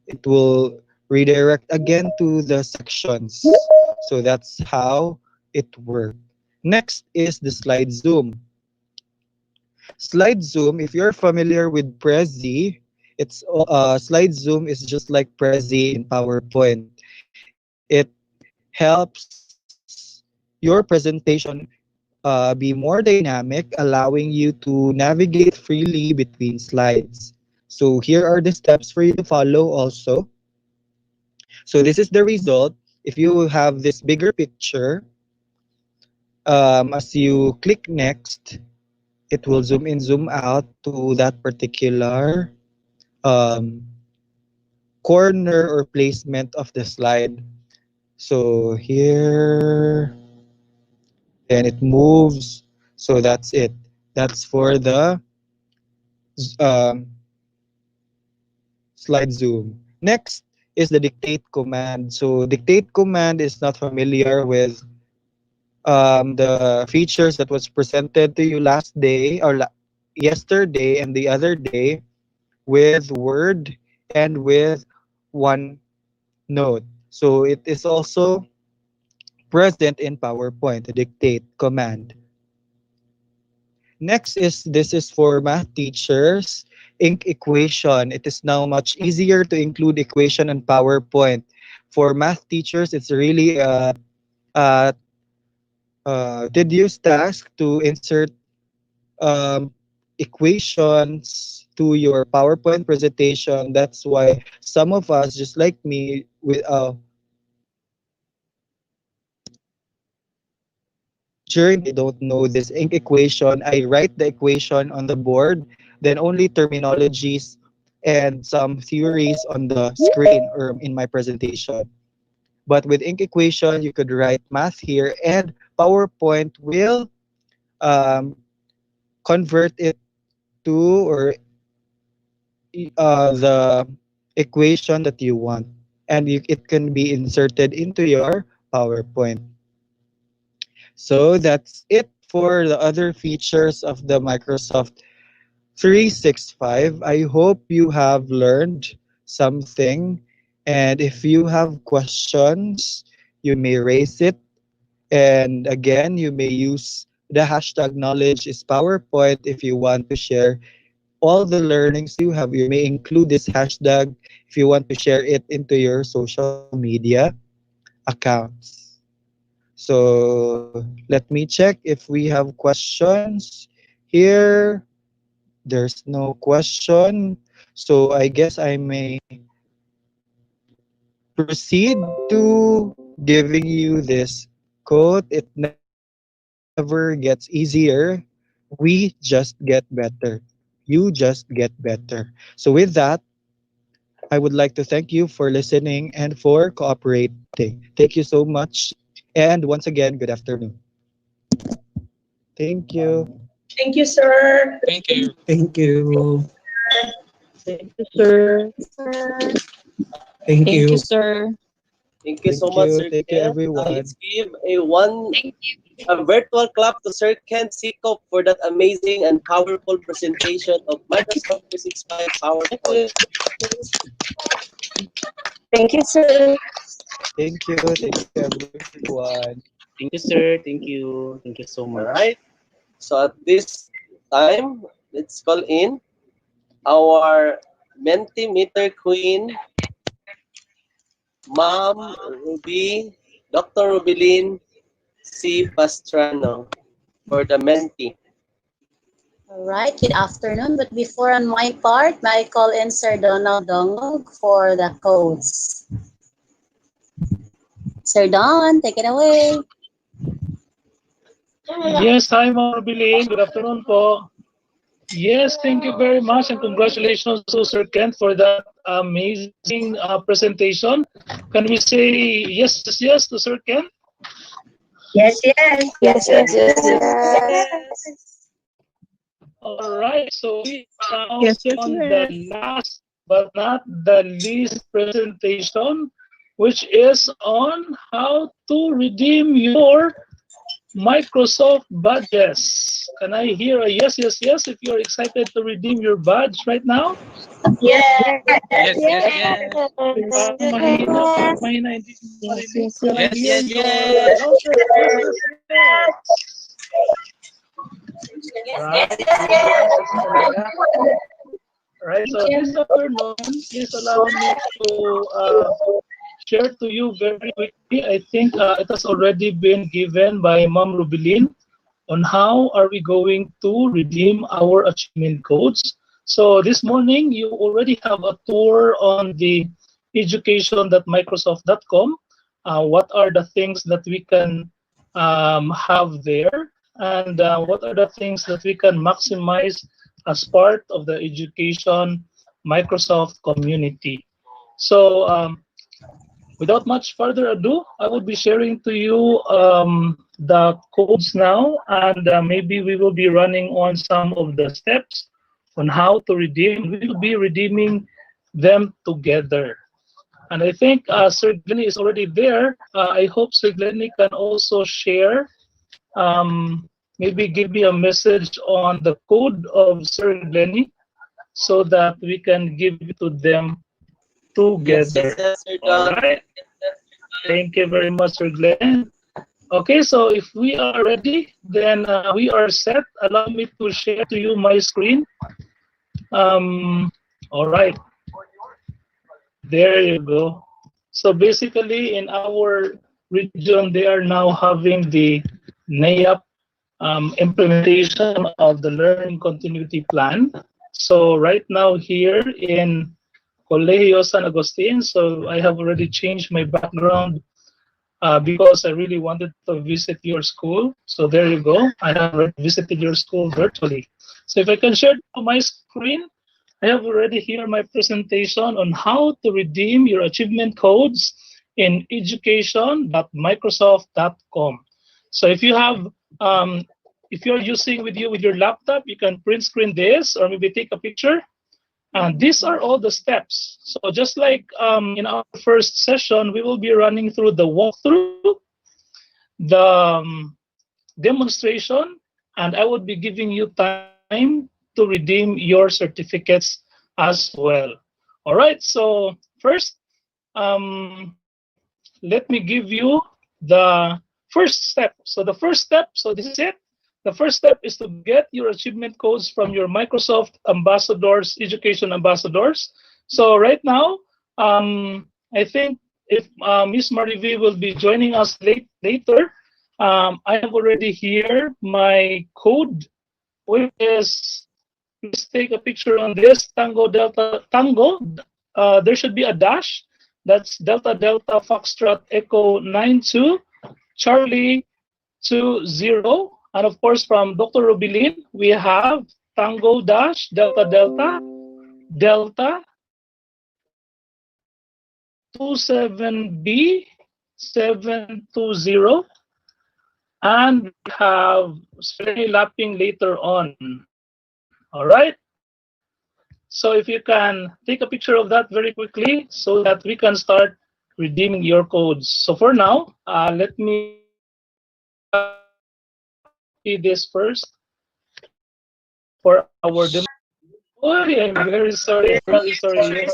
Speaker 1: it will redirect again to the sections. So that's how it works. Next is the slide zoom. Slide zoom, if you're familiar with Prezi, it's slide zoom is just like Prezi in PowerPoint. It helps your presentation be more dynamic, allowing you to navigate freely between slides. So here are the steps for you to follow also. So this is the result. If you have this bigger picture, as you click next, it will zoom in, zoom out to that particular um, corner or placement of the slide. So here, and it moves. So that's it. That's for the um, slide zoom. Next is the dictate command. So dictate command is not familiar with the features that was presented to you last day or yesterday and the other day with Word and with OneNote. So it is also present in PowerPoint, the dictate command. Next is this is for math teachers, ink equation. It is now much easier to include equation in PowerPoint. For math teachers, it's really a tedious task to insert um, equations to your PowerPoint presentation. That's why some of us, just like me, during they don't know this ink equation, I write the equation on the board, then only terminologies and some theories on the screen or in my presentation. But with ink equation, you could write math here, and PowerPoint will um, convert it to or the equation that you want, and it can be inserted into your PowerPoint. So that's it for the other features of the Microsoft 365. I hope you have learned something, and if you have questions, you may raise it. And again, you may use the hashtag knowledge is PowerPoint if you want to share all the learnings you have. You may include this hashtag if you want to share it into your social media accounts. So let me check if we have questions here. There's no question. So I guess I may proceed to giving you this quote. It never gets easier. We just get better. You just get better. So with that, I would like to thank you for listening and for cooperating. Thank you so much. And once again, good afternoon. Thank you.
Speaker 2: Thank you, sir.
Speaker 5: Thank you.
Speaker 4: Thank you.
Speaker 1: Thank you, sir.
Speaker 3: Sir.
Speaker 4: Thank
Speaker 3: Thank you,
Speaker 4: you.
Speaker 3: sir.
Speaker 6: Thank you so
Speaker 1: Thank
Speaker 6: much,
Speaker 1: you.
Speaker 6: Sir
Speaker 1: Thank you,
Speaker 6: Ken.
Speaker 1: everyone.
Speaker 6: Let's give a virtual clap to Sir Ken Sikop for that amazing and powerful presentation of Microsoft 365 PowerPoint.
Speaker 3: Thank you, sir.
Speaker 1: Thank you. Thank you, everyone.
Speaker 7: Thank you, sir. Thank you. Thank you so
Speaker 6: All
Speaker 7: much.
Speaker 6: right. So at this time, let's call in our Mentimeter Queen, Ma'am Ruby, Dr. Rubilin C. Pastrano for the Menti.
Speaker 2: All right, good afternoon. But before on my part, may I call in Sir Donald Dongog for the codes. Sir Don, take it away.
Speaker 4: Yes, hi Ma'am Rubilin. Good afternoon po. Yes, thank you very much and congratulations to Sir Kent for that amazing presentation. Can we say yes, yes, yes to Sir Kent?
Speaker 2: Yes, yes.
Speaker 3: Yes, yes, yes, yes.
Speaker 4: All right, so we are now
Speaker 3: Yes, yes,
Speaker 4: on the
Speaker 3: yes.
Speaker 4: last but not the least presentation, which is on how to redeem your Microsoft badges. Can I hear a yes, yes, yes if you're excited to redeem your badge right now?
Speaker 2: Yes.
Speaker 5: Yes, yes, yes.
Speaker 4: Parang mahina, parang
Speaker 3: Yes.
Speaker 4: mahina, hindi ko
Speaker 3: Yes,
Speaker 4: marinig.
Speaker 3: yes,
Speaker 4: Can I
Speaker 5: Yes,
Speaker 4: hear
Speaker 5: yes,
Speaker 3: yes.
Speaker 4: your
Speaker 5: yes.
Speaker 4: louder? Yes, yes, yes. Right, yes, yes, yes talaga. Right, so this afternoon, please allow me to share to you very quickly. I think it has already been given by Ma'am Rubilin on how are we going to redeem our achievement codes. So this morning, you already have a tour on the education.microsoft.com. What are the things that we can have there, and what are the things that we can maximize as part of the education Microsoft community. So without much further ado, I will be sharing to you the codes now, and maybe we will be running on some of the steps on how to redeem. We will be redeeming them together. And I think Sir Glenny is already there. I hope Sir Glenny can also share, maybe give me a message on the code of Sir Glenny so that we can give it to them together.
Speaker 6: Yes, Sir
Speaker 4: All
Speaker 6: Don.
Speaker 4: right. Thank you very much, Sir Glenn. Okay, so if we are ready, then we are set. Allow me to share to you my screen. All right, there you go. So basically, in our region, they are now having the NAIAP implementation of the Learning Continuity Plan. So right now here in Colegio San Agustin, so I have already changed my background because I really wanted to visit your school. So there you go. I have visited your school virtually. So if I can share my screen, I have already here my presentation on how to redeem your achievement codes in education.microsoft.com. So if you have, if you're using with your laptop, you can print screen this or maybe take a picture. And these are all the steps. So just like in our first session, we will be running through the walkthrough, the demonstration, and I would be giving you time to redeem your certificates as well. All right, so first, let me give you the first step. So the first step, so this is it. The first step is to get your achievement codes from your Microsoft ambassadors, education ambassadors. So right now, I think if Miss Marivi will be joining us later, I have already here my code, which is, please take a picture on this, Tango Delta Tango. There should be a dash. That's Delta Delta Foxtrot Echo 92 Charlie 20. And of course, from Dr. Rubilin, we have Tango Dash Delta Delta Delta 27B 720, and we have Serene lapping later on. All right. So if you can take a picture of that very quickly so that we can start redeeming your codes. So for now, let me copy this first for our demo. Oh, I'm very sorry. Very sorry. Yes.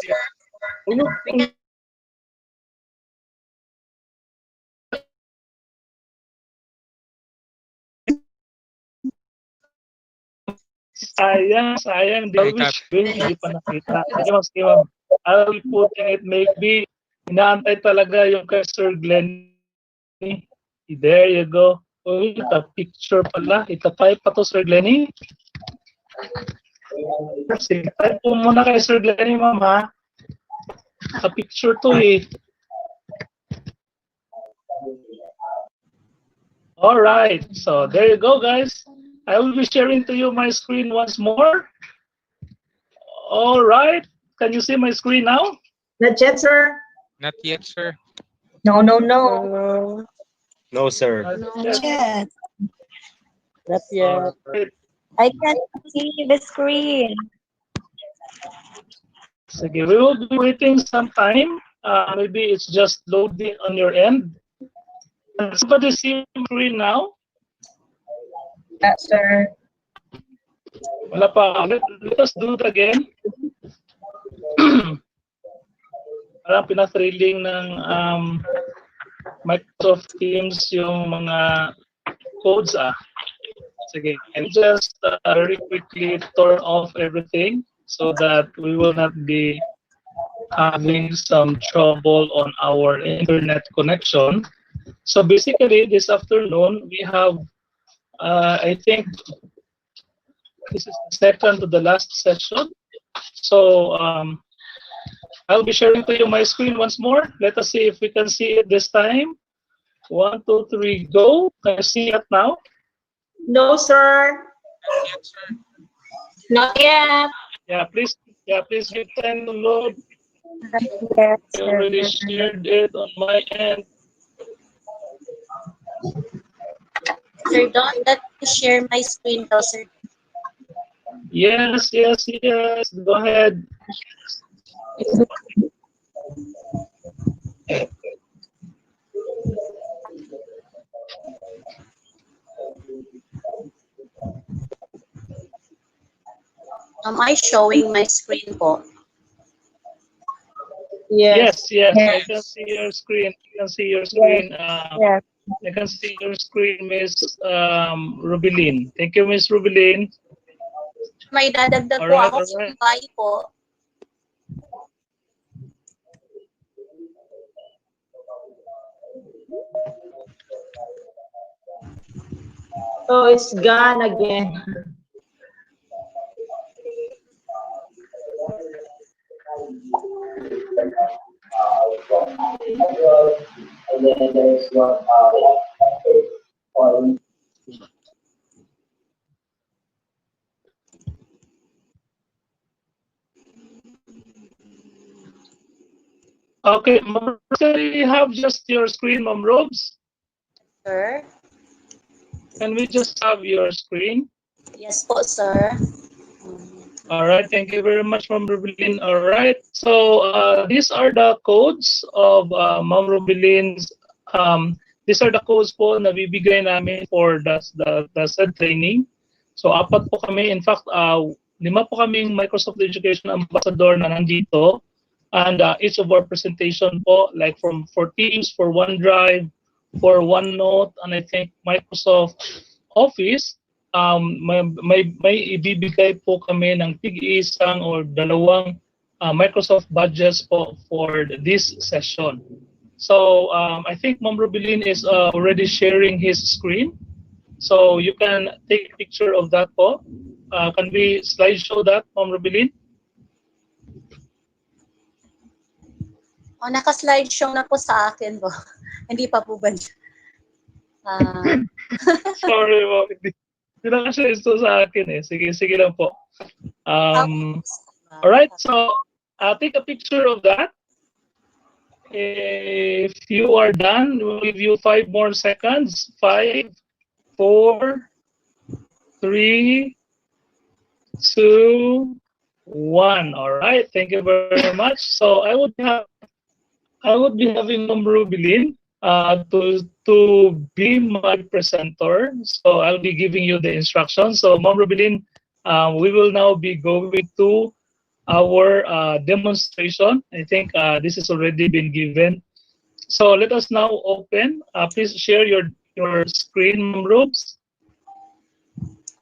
Speaker 4: Sayang,
Speaker 5: I
Speaker 4: the
Speaker 5: copy.
Speaker 4: wish hindi pa nakita. Sige, mas ma'am. I will put in it maybe inaantay talaga yung kay Sir Glenny. There you go. Uy, picture pala. Ita-type pa to Sir Glenny. Sige, type po muna kay Sir Glenny, ma'am, ha? Picture to eh. All right, so there you go, guys. I will be sharing to you my screen once more. All right, can you see my screen now?
Speaker 8: Not yet, sir.
Speaker 5: Not yet, sir.
Speaker 8: No, no, no.
Speaker 7: No, sir.
Speaker 4: Yes.
Speaker 3: Chat.
Speaker 2: Not yet.
Speaker 4: Right.
Speaker 3: I can't see the screen.
Speaker 4: Sige, we will be waiting some time. Maybe it's just loading on your end. Can somebody see my screen now?
Speaker 8: Yeah, sir.
Speaker 4: Wala pa. Let us do it again. Parang pinathrilling ng Microsoft Teams yung mga codes Sige, and just very quickly turn off everything so that we will not be having some trouble on our internet connection. So basically, this afternoon we have, I think, this is the second to the last session. So I'll be sharing to you my screen once more. Let us see if we can see it this time. 1, 2, 3, go. Can you see it now?
Speaker 8: No, sir.
Speaker 3: Not yet.
Speaker 4: Yeah, please give time to load.
Speaker 3: Yes,
Speaker 4: I
Speaker 3: sir.
Speaker 4: already shared it on my end.
Speaker 2: Sir Don, let me share my screen now, sir.
Speaker 4: Yes. Go ahead.
Speaker 2: Am I showing my screen po?
Speaker 8: Yes.
Speaker 4: Yes. I can see your screen. I can see your screen.
Speaker 3: Yes.
Speaker 4: I can see your screen, Miss Rubilin. Thank you, Miss Rubilin.
Speaker 2: May dadagdag po
Speaker 4: Alright,
Speaker 2: ako
Speaker 4: alright.
Speaker 2: sa po.
Speaker 8: Oh, it's gone again.
Speaker 4: Okay, Ma'am Robes, can we have just your screen, Ma'am Robes?
Speaker 2: Sir?
Speaker 4: Can we just have your screen?
Speaker 2: Yes po, sir.
Speaker 4: All right, thank you very much, Ma'am Rubilin. All right, so these are the codes of Ma'am Rubilin's. These are the codes po na bibigay namin for the said training. So apat po kami. In fact, 5 po kaming Microsoft Education Ambassador na nandito. And each of our presentation po, like for Teams, for OneDrive, for OneNote, and I think Microsoft Office, may ibibigay po kami ng tig-isang or dalawang Microsoft badges po for this session. So I think Ma'am Rubilin is already sharing his screen. So you can take a picture of that po. Can we slideshow that, Ma'am Rubilin?
Speaker 2: Oh, naka-slideshow na po sa akin po. Hindi pa po ba?
Speaker 4: Sorry po. Hindi na kasi ito sa akin eh. Sige lang po. Alright, so take a picture of that. If you are done, we'll give you 5 more seconds. 5, 4, 3, 2, 1. Alright, thank you very much. So I would be having Ma'am Rubilin to be my presenter. So I'll be giving you the instructions. So Ma'am Rubilin, we will now be going to our demonstration. I think this has already been given. So let us now open. Please share your screen, Ma'am Rubes.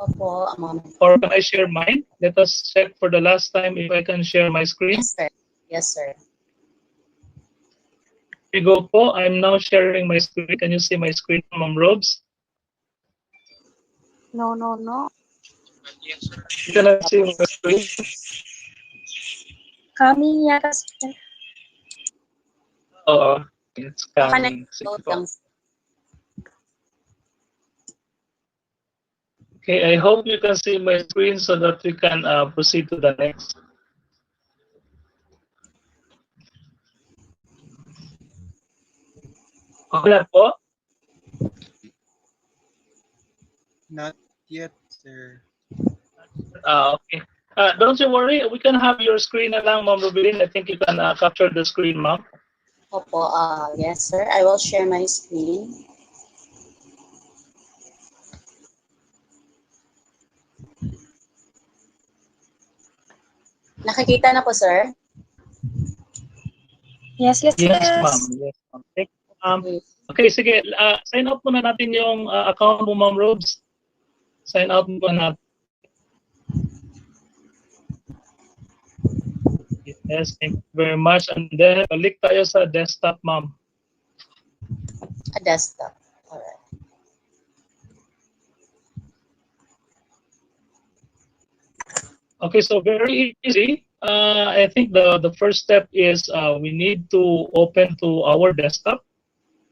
Speaker 2: Opo, ma'am.
Speaker 4: Or can I share mine? Let us check for the last time if I can share my screen.
Speaker 2: Yes, sir. Yes, sir.
Speaker 4: Here we go po. I'm now sharing my screen. Can you see my screen, Ma'am Robes?
Speaker 3: No.
Speaker 4: You cannot see my screen.
Speaker 3: Coming yata, sir.
Speaker 4: Oo, it's coming. Sige po. Okay, I hope you can see my screen so that we can proceed to the next. Okay na po?
Speaker 1: Not yet, sir.
Speaker 4: Okay. Don't you worry, we can have your screen na lang, Ma'am Rubilin. I think you can capture the screen, ma'am.
Speaker 2: Opo, yes, sir. I will share my screen. Nakikita na po, sir?
Speaker 3: Yes.
Speaker 4: Yes, ma'am. Yes, ma'am. Thank you, ma'am. Okay, sige. Sign out muna natin yung account mo, Ma'am Robes. Sign out muna natin. Yes, thank you very much. And then, balik tayo sa desktop, ma'am.
Speaker 2: A desktop. Alright.
Speaker 4: Okay, so very easy. I think the first step is we need to open to our desktop.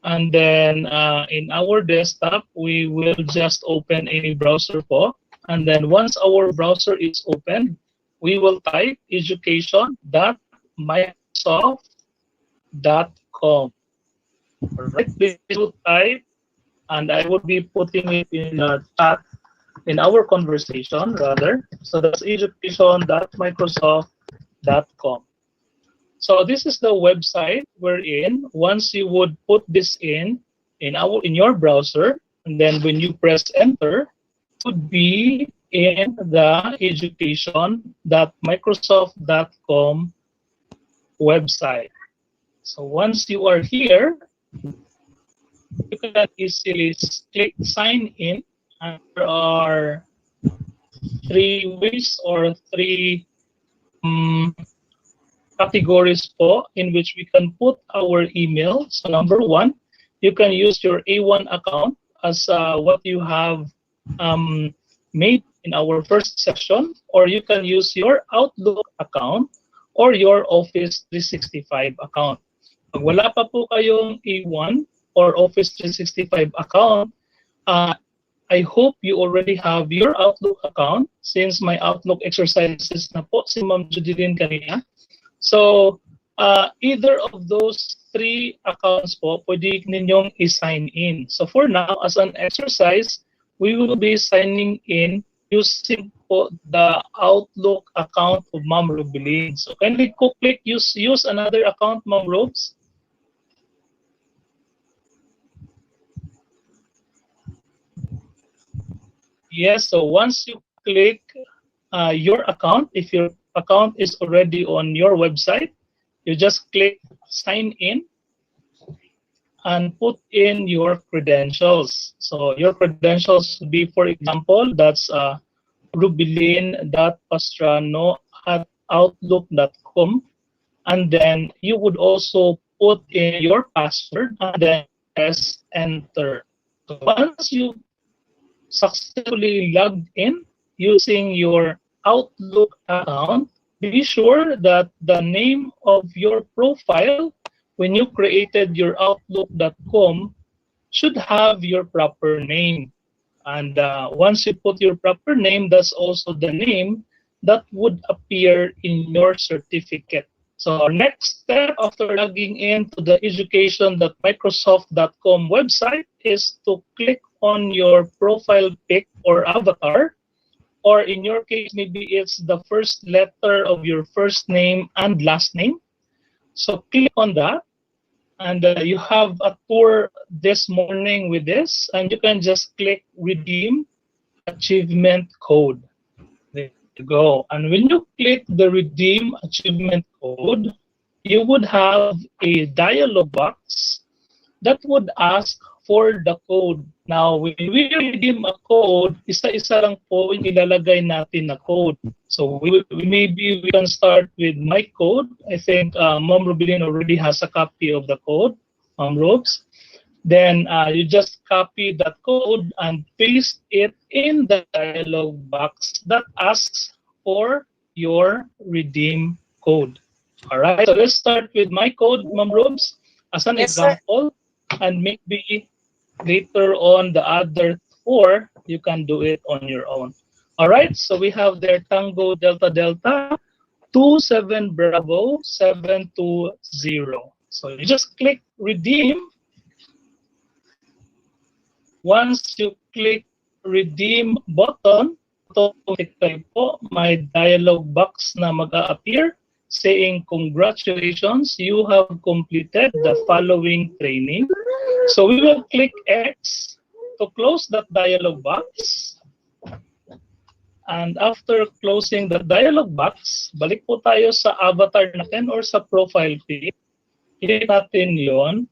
Speaker 4: And then in our desktop, we will just open any browser po. And then once our browser is open, we will type education.microsoft.com. All right, please do type, and I will be putting it in the chat in our conversation rather. So that's education.microsoft.com. So this is the website we're in. Once you would put this in your browser, and then when you press enter, you would be in the education.microsoft.com website. So once you are here, you can easily click sign in, and there are three ways or three categories po in which we can put our email. So number one, you can use your A1 account as what you have made in our first session, or you can use your Outlook account or your Office 365 account. Pag wala pa po kayong A1 or Office 365 account, I hope you already have your Outlook account, since my Outlook exercises na po si Ma'am Judilyn kanina. So either of those three accounts po, pwede ninyong i-sign in. So for now, as an exercise, we will be signing in using po the Outlook account of Ma'am Rubilin. So kindly click use another account, Ma'am Robes. Yes, so once you click your account, if your account is already on your website, you just click sign in and put in your credentials. So your credentials would be, for example, that's rubilin.pastrano@outlook.com, and then you would also put in your password and then press enter. So once you successfully logged in using your Outlook account, be sure that the name of your profile when you created your Outlook.com should have your proper name. And once you put your proper name, that's also the name that would appear in your certificate. So our next step after logging into the education.microsoft.com website is to click on your profile pic or avatar, or in your case, maybe it's the first letter of your first name and last name. So click on that, and you have a tour this morning with this, and you can just click redeem achievement code. There you go. And when you click the redeem achievement code, you would have a dialog box that would ask for the code. Now, when we redeem a code, isa-isa lang po yung ilalagay natin na code. So maybe we can start with my code. I think Ma'am Rubilin already has a copy of the code, Ma'am Robes. Then you just copy that code and paste it in the dialog box that asks for your redeem code. All right, so let's start with my code, Ma'am Robes, as an example, and maybe later on the other four, you can do it on your own. All right, so we have there Tango Delta Delta 27 Bravo 720. So you just click redeem. Once you click redeem button, automatically po may dialog box na mag-a-appear saying congratulations, you have completed the following training. So we will click X to close that dialog box. And after closing the dialog box, balik po tayo sa avatar natin or sa profile pic. Click natin yon.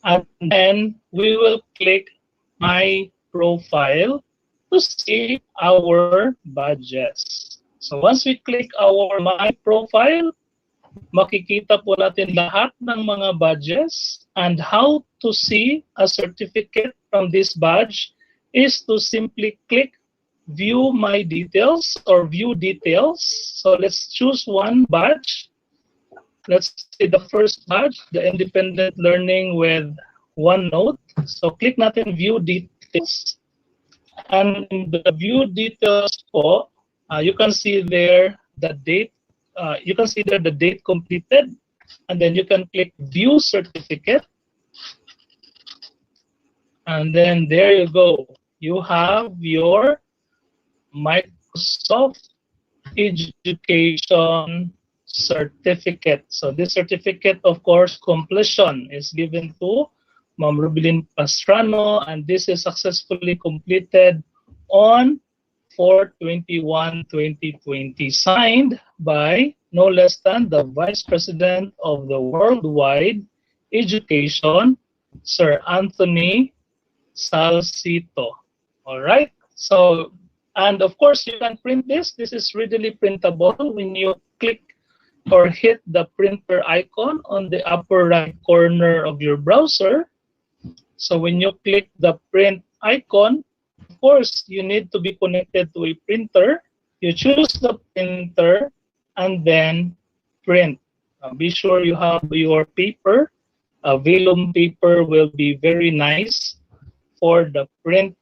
Speaker 4: And then we will click my profile to see our badges. So once we click our my profile, makikita po natin lahat ng mga badges, and how to see a certificate from this badge is to simply click view my details or view details. So let's choose one badge. Let's say the first badge, the independent learning with OneNote. So click natin view details. And in the view details po, you can see there the date. You can see there the date completed. And then you can click view certificate. And then there you go. You have your Microsoft Education certificate. So this certificate, of course, completion is given to Ma'am Rubilin Pastrano, and this is successfully completed on 4/21/2020, signed by no less than the Vice President of the Worldwide Education, Sir Anthony Salcito. All right. So, and of course, you can print this. This is readily printable when you click or hit the printer icon on the upper right corner of your browser. So when you click the print icon, of course, you need to be connected to a printer. You choose the printer and then print. Be sure you have your paper. A vellum paper will be very nice for the print